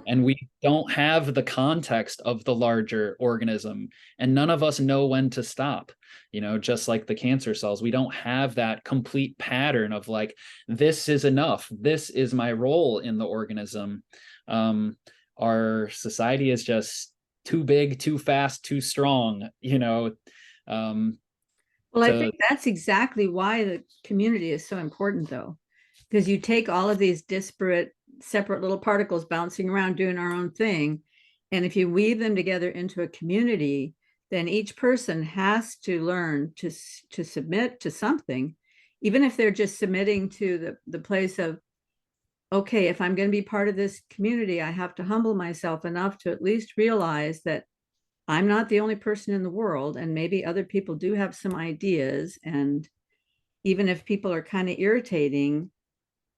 and we don't have the context of the larger organism, and none of us know when to stop. Just like the cancer cells, we don't have that complete pattern of like, this is enough, this is my role in the organism. Our society is just too big, too fast, too strong, um, Well, I to think that's exactly why the community is so important, though, because you take all of these disparate, separate little particles bouncing around doing our own thing. And if you weave them together into a community, then each person has to learn to submit to something, even if they're just submitting to the place of, okay, if I'm going to be part of this community, I have to humble myself enough to at least realize that I'm not the only person in the world, and maybe other people do have some ideas. And even if people are kind of irritating,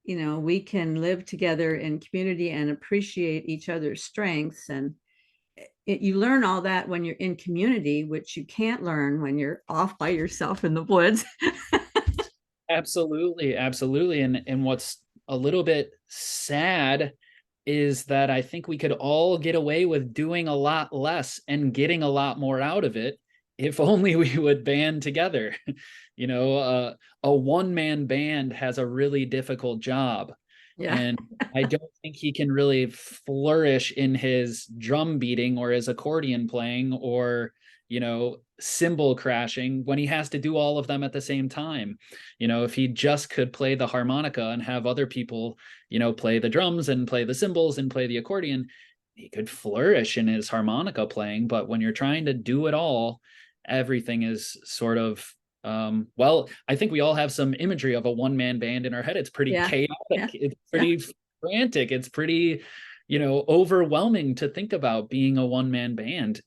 we can live together in community and appreciate each other's strengths. And you learn all that when you're in community, which you can't learn when you're off by yourself in the woods. Absolutely, absolutely. And what's a little bit sad is that I think we could all get away with doing a lot less and getting a lot more out of it if only we would band together. A one-man band has a really difficult job, Yeah. and I don't think he can really flourish in his drum beating or his accordion playing or cymbal crashing when he has to do all of them at the same time. If he just could play the harmonica and have other people play the drums and play the cymbals and play the accordion, he could flourish in his harmonica playing. But when you're trying to do it all, everything is sort of well, I think we all have some imagery of a one-man band in our head. It's pretty Yeah. chaotic, Yeah. it's Yeah. pretty frantic, it's pretty overwhelming to think about being a one-man band.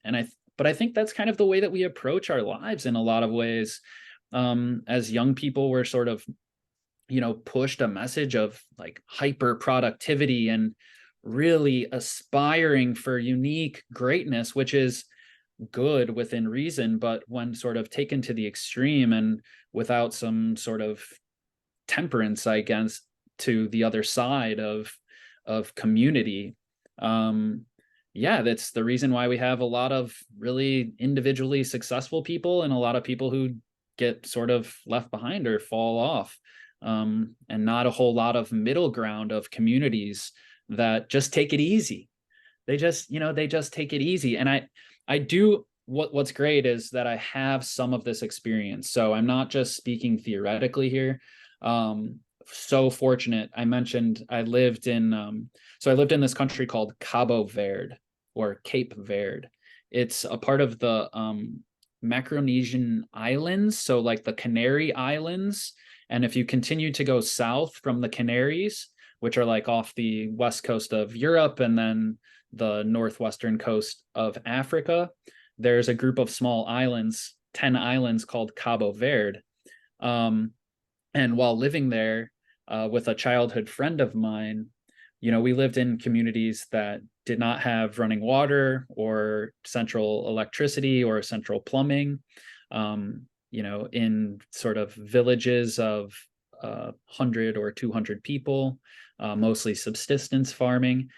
But I think that's kind of the way that we approach our lives in a lot of ways. As young people, we're sort of pushed a message of like hyper productivity and really aspiring for unique greatness, which is good within reason, but when sort of taken to the extreme and without some sort of temperance, I guess, to the other side of community. Yeah, that's the reason why we have a lot of really individually successful people and a lot of people who get sort of left behind or fall off. And not a whole lot of middle ground of communities that just take it easy. They just take it easy. And I do what's great is that I have some of this experience. So I'm not just speaking theoretically here. So fortunate. I mentioned I lived in this country called Cabo Verde or Cape Verde. It's a part of the Micronesian islands, so like the Canary Islands. And if you continue to go south from the Canaries, which are like off the west coast of Europe and then the northwestern coast of Africa, there's a group of small islands, 10 islands called Cabo Verde. And while living there with a childhood friend of mine, we lived in communities that did not have running water or central electricity or central plumbing, in sort of villages of 100 or 200 people, mostly subsistence farming.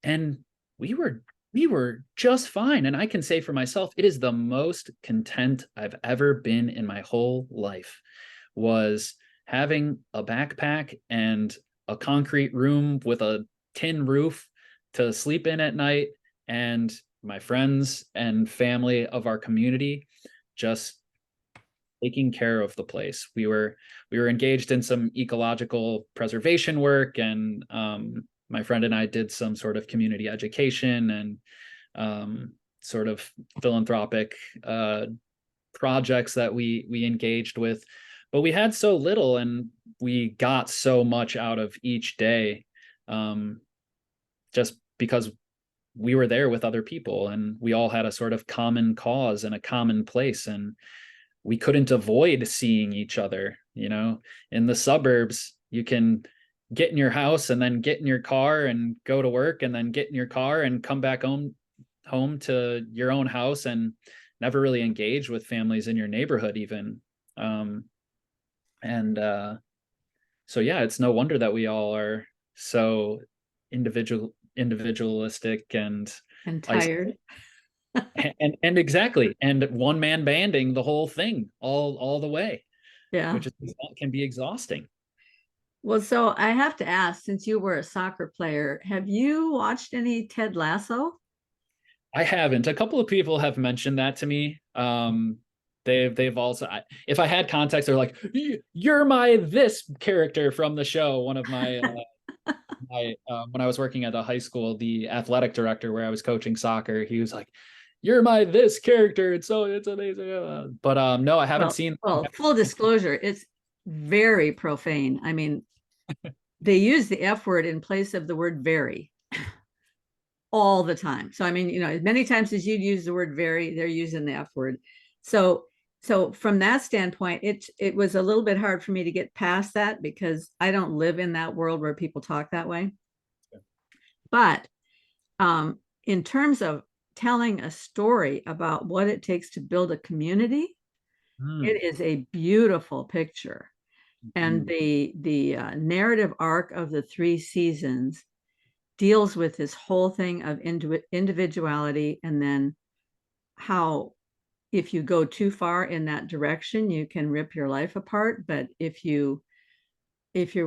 And we were just fine. And I can say for myself, it is the most content I've ever been in my whole life, was having a backpack and a concrete room with a tin roof to sleep in at night, and my friends and family of our community just taking care of the place. We were engaged in some ecological preservation work, and my friend and I did some sort of community education and sort of philanthropic projects that we engaged with. But we had so little, and we got so much out of each day, just because we were there with other people, and we all had a sort of common cause and a common place, and we couldn't avoid seeing each other. In the suburbs, you can get in your house and then get in your car and go to work and then get in your car and come back home to your own house and never really engage with families in your neighborhood even. And so yeah, it's no wonder that we all are so individualistic and And isolated. tired. And exactly, and one man banding the whole thing all the way, Yeah. which is can be exhausting. Well, so I have to ask, since you were a soccer player, have you watched any Ted Lasso? I haven't. A couple of people have mentioned that to me. They've also, if I had context, they're like, "You're my this character from the show." One of my when I was working at the high school, the athletic director where I was coaching soccer, he was like, "You're my this character," and so it's amazing. But no, I haven't Well, seen. well, full disclosure, it's very profane. I mean, they use the F word in place of the word very all the time. So I mean, as many times as you'd use the word very, they're using the F word. So from that standpoint, it was a little bit hard for me to get past that because I don't live in that world where people talk that way. But in terms of telling a story about what it takes to build a community, Mm, it is a beautiful picture. And mm. the narrative arc of the 3 seasons deals with this whole thing of individuality, and then how if you go too far in that direction, you can rip your life apart. But if you're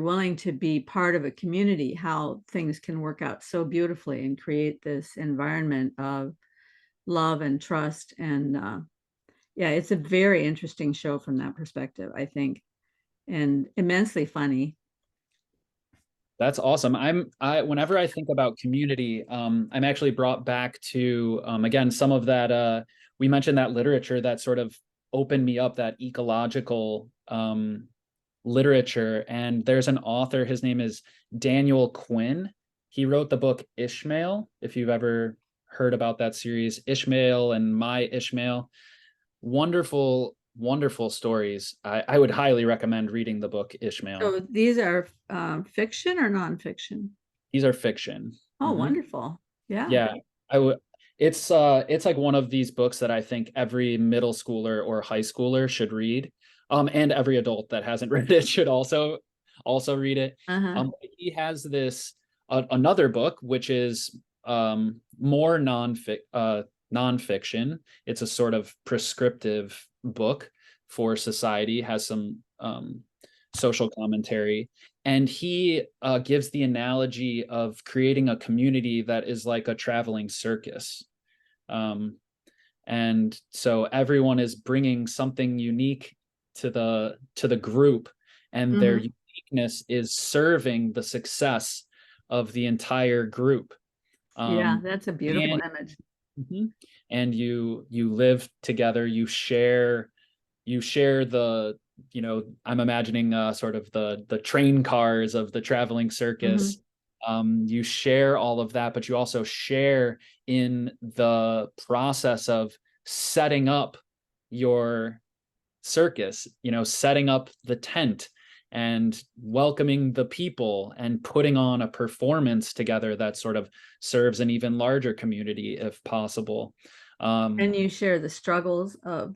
willing to be part of a community, how things can work out so beautifully and create this environment of love and trust. And yeah, it's a very interesting show from that perspective, I think, and immensely funny. That's awesome. I whenever I think about community, I'm actually brought back to again some of that we mentioned that literature that sort of opened me up, that ecological literature. And there's an author, his name is Daniel Quinn. He wrote the book Ishmael, if you've ever heard about that series, Ishmael and My Ishmael. Wonderful, wonderful stories. I would highly recommend reading the book Ishmael. So these are fiction or nonfiction? These are fiction. Oh, Mhm. wonderful. Yeah. Yeah, I would. It's like one of these books that I think every middle schooler or high schooler should read, and every adult that hasn't read it should also read it. Uh-huh. He has this another book which is more nonfiction. It's a sort of prescriptive book for society, has some social commentary, and he gives the analogy of creating a community that is like a traveling circus. Um, and so everyone is bringing something unique to the group, and their Hmm. uniqueness is serving the success of the entire group. Yeah, Um, that's a beautiful and image. mhm. And you live together, you share the, I'm imagining sort of the train cars of the traveling Hmm. circus. You share all of that, but you also share in the process of setting up your circus, setting up the tent and welcoming the people and putting on a performance together that sort of serves an even larger community if possible. And um you share the struggles of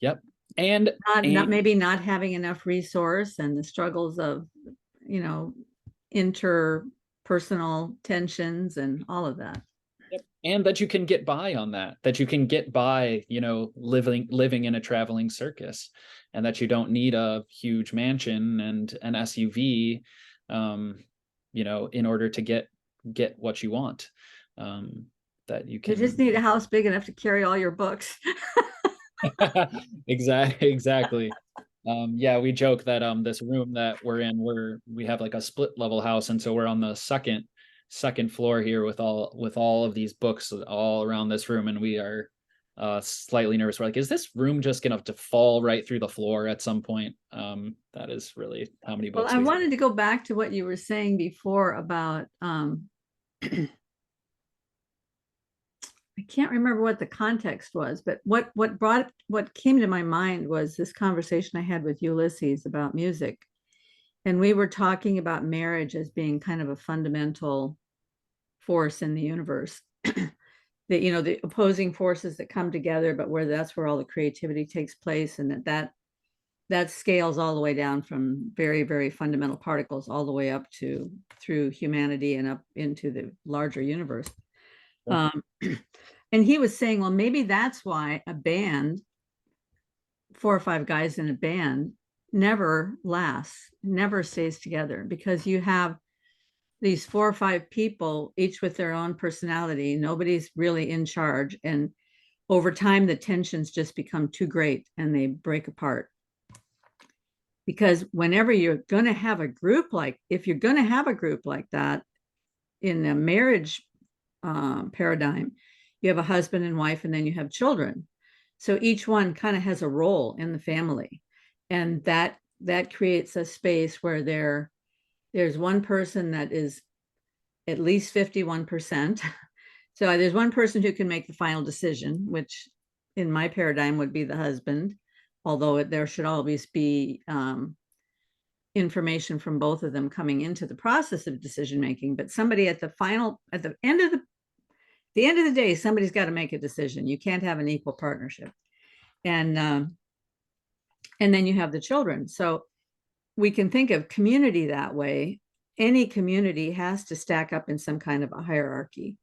yep. and not and maybe not having enough resource, and the struggles of, you know, interpersonal tensions and all of that. Yep. And that you can get by on that you can get by, living in a traveling circus, and that you don't need a huge mansion and an SUV, um, in order to get what you want. Um, that you You just can need a house big enough to carry all your books. exactly. Yeah, we joke that this room that we're in, we have like a split level house, and so we're on the second floor here with all of these books all around this room, and we are slightly nervous. We're like, is this room just gonna have to fall right through the floor at some point? That is really how many Well, books I we have. wanted to go back to what you were saying before about I can't remember what the context was, but what came to my mind was this conversation I had with Ulysses about music. And we were talking about marriage as being kind of a fundamental force in the universe. That, the opposing forces that come together, but that's where all the creativity takes place, and that that scales all the way down from very, very fundamental particles all the way up to through humanity and up into the larger universe. Sure. Um, and he was saying, well, maybe that's why a band, 4 or 5 guys in a band, never lasts, never stays together, because you have these 4 or 5 people, each with their own personality. Nobody's really in charge. And over time, the tensions just become too great and they break apart. Because whenever you're going to have a group like, if you're going to have a group like that in a marriage paradigm, you have a husband and wife, and then you have children. So each one kind of has a role in the family. And that creates a space where there's one person that is at least 51%. So there's one person who can make the final decision, which in my paradigm would be the husband, although there should always be information from both of them coming into the process of decision making. But somebody at the end of the day, somebody's got to make a decision. You can't have an equal partnership. And then you have the children. So we can think of community that way. Any community has to stack up in some kind of a hierarchy,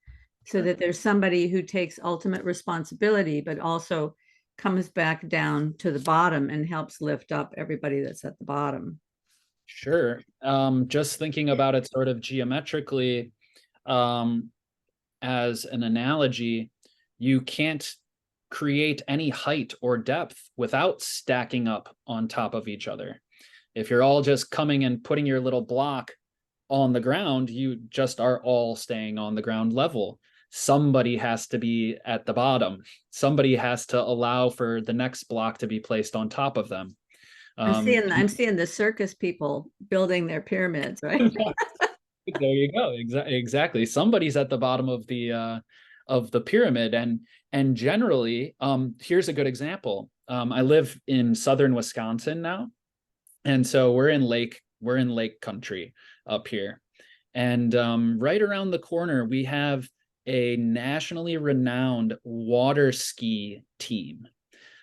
so that there's somebody who takes ultimate responsibility, but also comes back down to the bottom and helps lift up everybody that's at the bottom. Sure. Just thinking about it sort of geometrically, um, as an analogy, you can't create any height or depth without stacking up on top of each other. If you're all just coming and putting your little block on the ground, you just are all staying on the ground level. Somebody has to be at the bottom. Somebody has to allow for the next block to be placed on top of them. I'm seeing the circus people building their pyramids, right? There you go. Exactly. Somebody's at the bottom of the pyramid, and generally, here's a good example. I live in southern Wisconsin now, and so we're in lake country up here, and right around the corner we have a nationally renowned water ski team.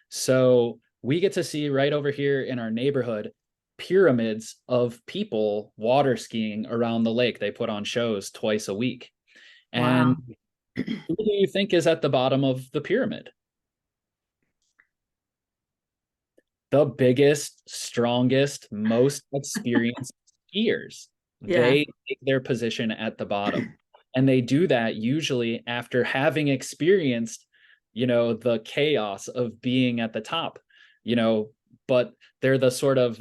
So we get to see right over here in our neighborhood pyramids of people water skiing around the lake. They put on shows twice a week. And Wow. who do you think is at the bottom of the pyramid? The biggest, strongest, most experienced skiers. Yeah. They take their position at the bottom. And they do that usually after having experienced, the chaos of being at the top, you know, but they're the sort of,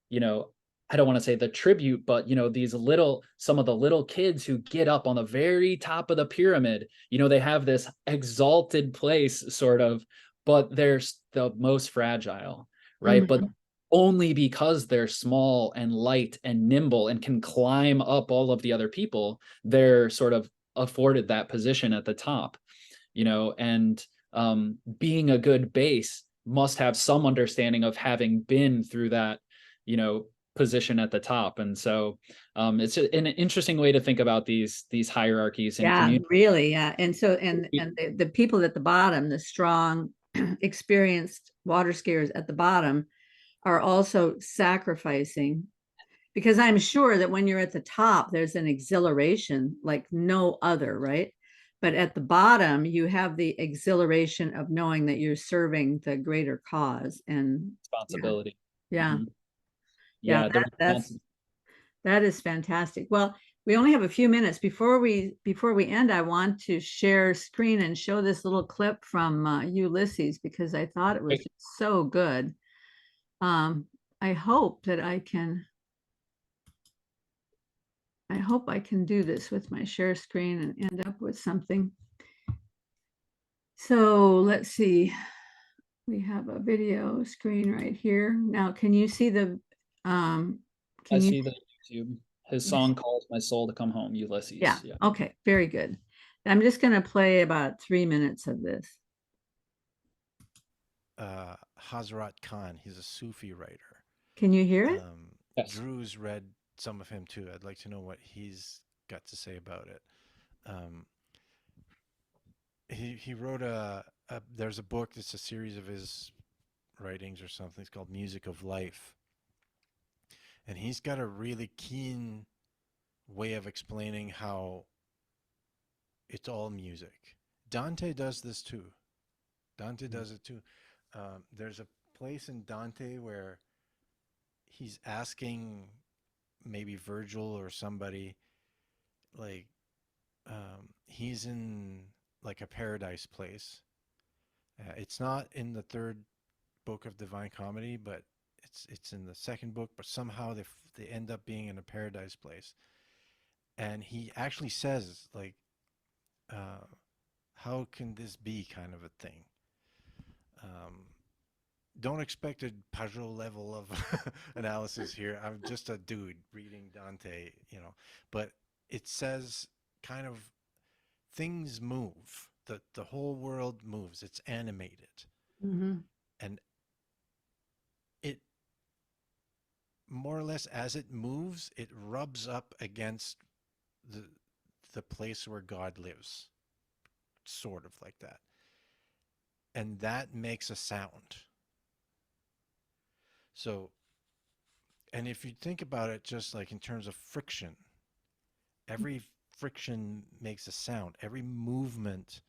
you know, I don't want to say the tribute, but some of the little kids who get up on the very top of the pyramid, they have this exalted place sort of, but they're the most fragile, right? But Mhm. only because they're small and light and nimble and can climb up all of the other people, they're sort of afforded that position at the top, and being a good base must have some understanding of having been through that, you know, position at the top. And so it's an interesting way to think about these hierarchies in Yeah, community. really. Yeah. And so, and the people at the bottom, the strong, experienced water skiers at the bottom, are also sacrificing, because I'm sure that when you're at the top, there's an exhilaration like no other, right? But at the bottom, you have the exhilaration of knowing that you're serving the greater cause. And yeah, Responsibility. yeah, Hmm. yeah, Yeah, the responsibility. that is fantastic. Well, we only have a few minutes before we end. I want to share screen and show this little clip from Ulysses, because I thought it was just so good. Um, I hope that I can do this with my share screen and end up with something. So let's see. We have a video screen right here. Now, can you see I can you, see the YouTube. His song calls my soul to come home, yeah, Ulysses. Yeah. okay, very good. I'm just going to play about 3 minutes of this. Hazrat Khan. He's a Sufi writer. Can you hear it? Um, Yes. Drew's read some of him too. I'd like to know what he's got to say about it. Um, he wrote there's a book that's a series of his writings or something. It's called Music of Life. And he's got a really keen way of explaining how it's all music. Dante does this too. Dante does it too. There's a place in Dante where he's asking maybe Virgil or somebody, like, he's in like a paradise place. It's not in the third book of Divine Comedy, but it's in the second book. But somehow they end up being in a paradise place, and he actually says like, "How can this be?" kind of a thing. Don't expect a Pajot level of analysis here. I'm just a dude reading Dante, but it says kind of things move. The whole world moves. It's animated. Mm-hmm. And it more or less, as it moves, it rubs up against the place where God lives. Sort of like that. And that makes a sound. So, and if you think about it just like in terms of friction, every friction makes a sound. Every movement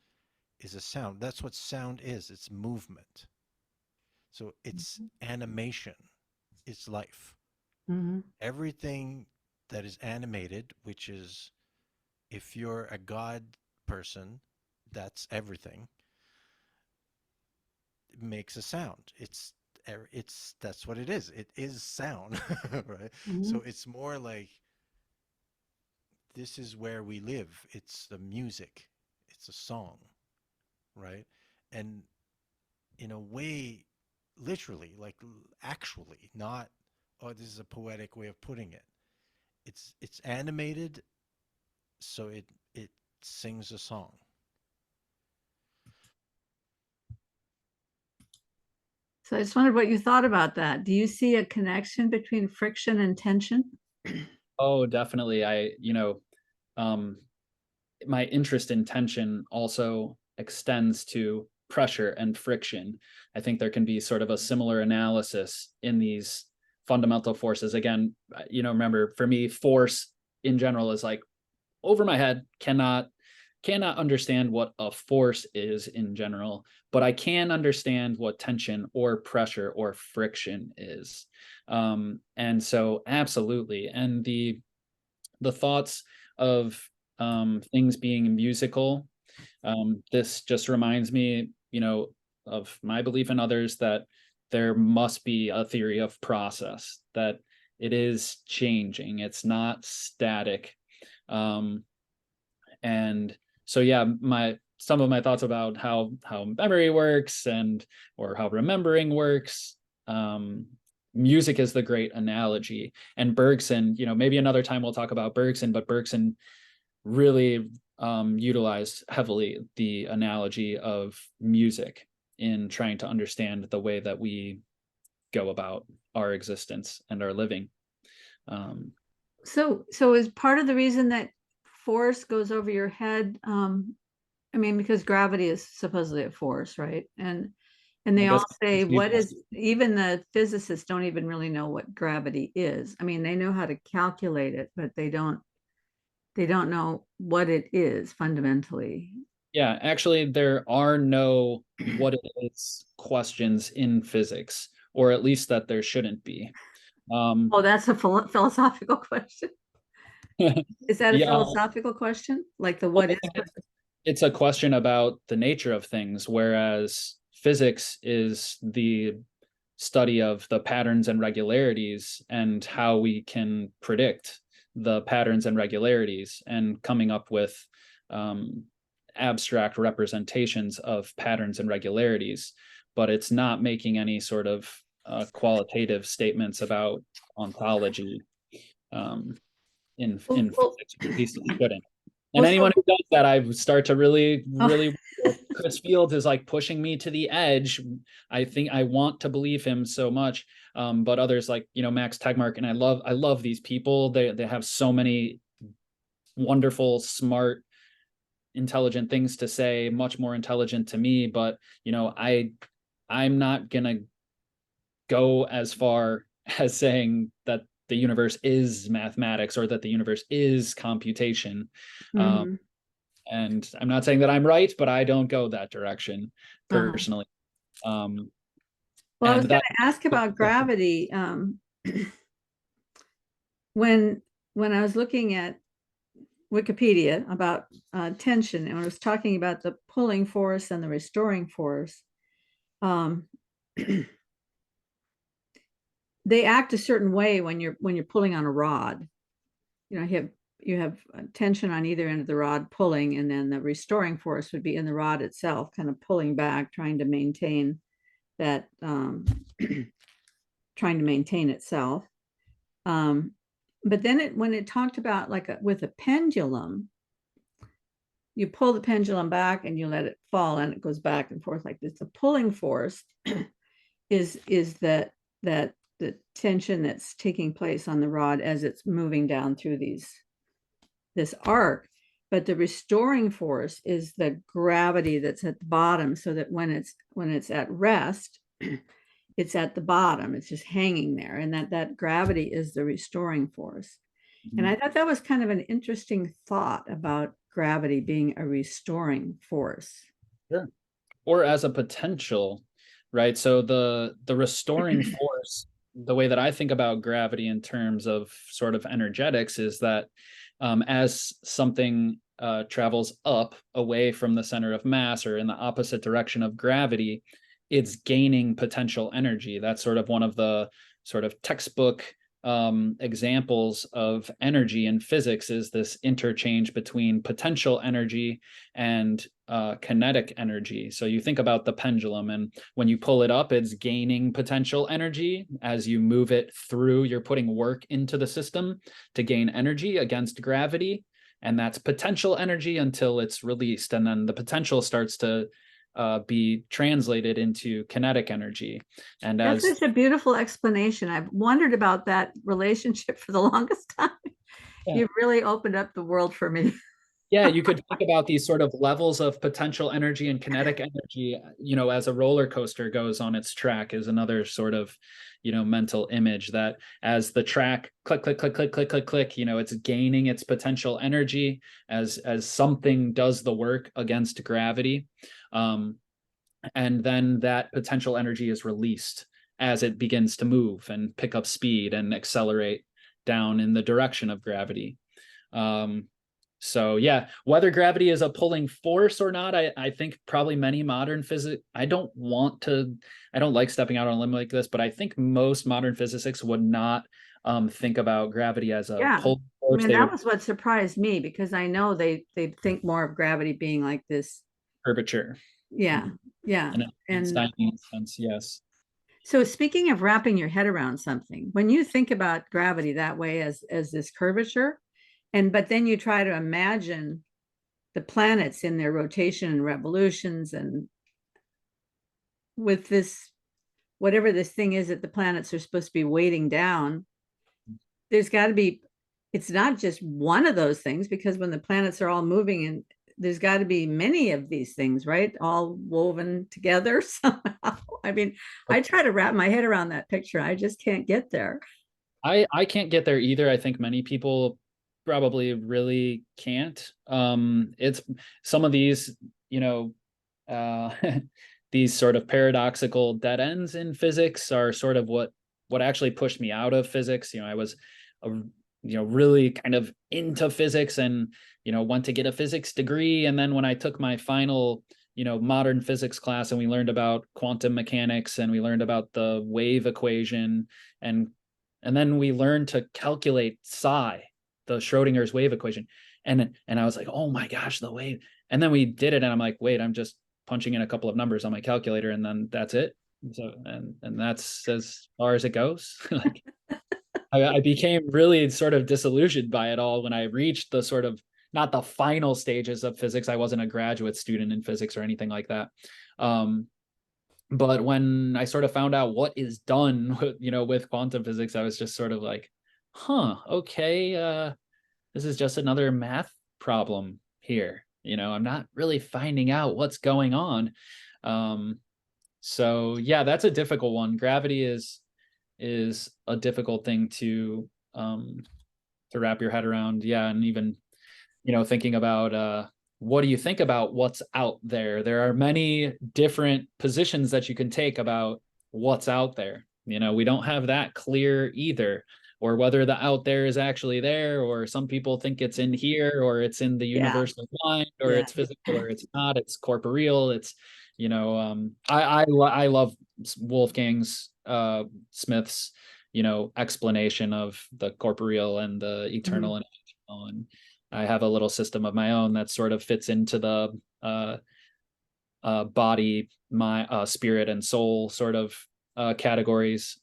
is a sound. That's what sound is. It's movement. So it's animation. It's life. Mm-hmm. Everything that is animated, which is, if you're a God person, that's everything, it makes a sound. It's that's what it is. It is sound, right? Mm-hmm. So it's more like, this is where we live. It's the music. It's a song, right? And in a way, literally, like actually, not, oh, this is a poetic way of putting it. It's animated, so it sings a song. So I just wondered what you thought about that. Do you see a connection between friction and tension? Oh, definitely. My interest in tension also extends to pressure and friction. I think there can be sort of a similar analysis in these fundamental forces. Again, remember, for me, force in general is like over my head, cannot understand what a force is in general, but I can understand what tension or pressure or friction is. And so absolutely. And the thoughts of things being musical, this just reminds me, of my belief in others that there must be a theory of process, that it is changing, it's not static. And so, yeah, some of my thoughts about how memory works or how remembering works. Music is the great analogy. And Bergson, maybe another time we'll talk about Bergson, but Bergson really utilized heavily the analogy of music in trying to understand the way that we go about our existence and our living. So is part of the reason that force goes over your head, because gravity is supposedly a force, right? And they all say, what is, even the physicists don't even really know what gravity is. I mean, they know how to calculate it, but they don't know what it is fundamentally. Yeah, actually, there are no what it is questions in physics, or at least that there shouldn't be. Oh, that's a philosophical question. Is that a Yeah, philosophical question? Like the what is? it's a question about the nature of things, whereas physics is the study of the patterns and regularities and how we can predict the patterns and regularities and coming up with abstract representations of patterns and regularities, but it's not making any sort of qualitative statements about ontology in physics, or at least it shouldn't. And anyone who does that, I start to really, really, Chris Fields is like pushing me to the edge. I think I want to believe him so much. But others like, Max Tegmark, and I love these people. They have so many wonderful, smart, intelligent things to say, much more intelligent to me. But, I'm not gonna go as far as saying that the universe is mathematics or that the universe is computation. Mhm. And I'm not saying that I'm right, but I don't go that direction Uh-huh. personally. Um, Well, I was and going that, to ask about gravity. When I was looking at Wikipedia about tension, and I was talking about the pulling force and the restoring force, um, they act a certain way when you're pulling on a rod. You know, you have tension on either end of the rod pulling, and then the restoring force would be in the rod itself, kind of pulling back, trying to maintain that, trying to maintain itself. But then when it talked about like with a pendulum, you pull the pendulum back and you let it fall, and it goes back and forth like this. The pulling force is that the tension that's taking place on the rod as it's moving down through this arc. But the restoring force is the gravity that's at the bottom, so that when it's at rest, it's at the bottom, it's just hanging there, and that gravity is the restoring force. And I thought that was kind of an interesting thought about gravity being a restoring force. sure. Or as a potential, right? So the restoring force, the way that I think about gravity in terms of sort of energetics is that as something travels up away from the center of mass or in the opposite direction of gravity, it's gaining potential energy. That's sort of one of the sort of textbook examples of energy in physics, is this interchange between potential energy and kinetic energy. So you think about the pendulum, and when you pull it up, it's gaining potential energy. As you move it through, you're putting work into the system to gain energy against gravity. And that's potential energy until it's released. And then the potential starts to be translated into kinetic energy. And That's as such a beautiful explanation. I've wondered about that relationship for the longest time. yeah, You've really opened up the world for me. yeah, you could think about these sort of levels of potential energy and kinetic energy, as a roller coaster goes on its track, is another sort of, mental image, that as the track click, click, click, click, click, click, click, it's gaining its potential energy as something does the work against gravity. And then that potential energy is released as it begins to move and pick up speed and accelerate down in the direction of gravity. So yeah, whether gravity is a pulling force or not, I think probably many modern physics, I don't like stepping out on a limb like this, but I think most modern physicists would not think about gravity as a Yeah. pull I force. mean, They that would was what surprised me, because I know they think more of gravity being like this. curvature. Yeah. Yeah. In an And Einsteinian sense, yes. so speaking of wrapping your head around something, when you think about gravity that way as this curvature, but then you try to imagine the planets in their rotation and revolutions, and with this, whatever this thing is that the planets are supposed to be weighting down, there's got to be, it's not just one of those things, because when the planets are all moving, and there's got to be many of these things, right? All woven together somehow. I mean, I try to wrap my head around that picture. I just can't get there. I can't get there either. I think many people probably really can't. It's some of these, uh, these sort of paradoxical dead ends in physics are sort of what actually pushed me out of physics. I was, really kind of into physics, and went to get a physics degree. And then when I took my final, modern physics class, and we learned about quantum mechanics, and we learned about the wave equation, and then we learned to calculate psi, the Schrodinger's wave equation. And I was like, oh my gosh, the wave. And then we did it, and I'm like, wait, I'm just punching in a couple of numbers on my calculator, and then that's it. So and that's as far as it goes. Like I became really sort of disillusioned by it all when I reached the sort of, not the final stages of physics. I wasn't a graduate student in physics or anything like that. But when I sort of found out what is done with, with quantum physics, I was just sort of like, okay, this is just another math problem here. I'm not really finding out what's going on. So yeah, that's a difficult one. Gravity is is a difficult thing to wrap your head around. Yeah. And even, thinking about what do you think about what's out there? There are many different positions that you can take about what's out there. We don't have that clear either, or whether the out there is actually there, or some people think it's in here, or it's in the Yeah. universal mind, or Yeah. it's physical, or it's not, it's corporeal. It's, I love Wolfgang's Smith's, explanation of the corporeal and the eternal and eternal. And I have a little system of my own that sort of fits into the body, my spirit and soul sort of categories.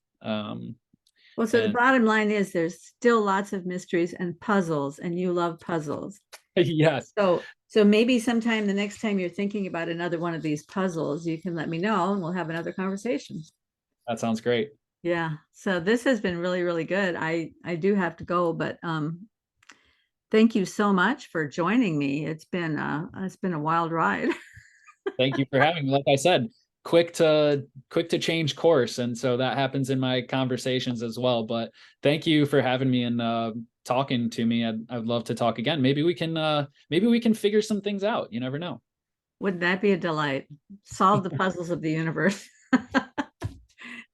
Well, so the bottom line is there's still lots of mysteries and puzzles, and you love puzzles. Yes. So maybe sometime the next time you're thinking about another one of these puzzles, you can let me know and we'll have another conversation. That sounds great. Yeah. So this has been really, really good. I do have to go, but thank you so much for joining me. It's been a wild ride. Thank you for having me. Like I said, quick to change course, and so that happens in my conversations as well. But thank you for having me and talking to me. I'd love to talk again. Maybe we can figure some things out. You never know. Wouldn't that be a delight? Solve the puzzles of the universe.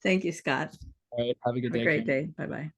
Thank you, Scott. All right. Have a good day. Have a great day. Bye-bye.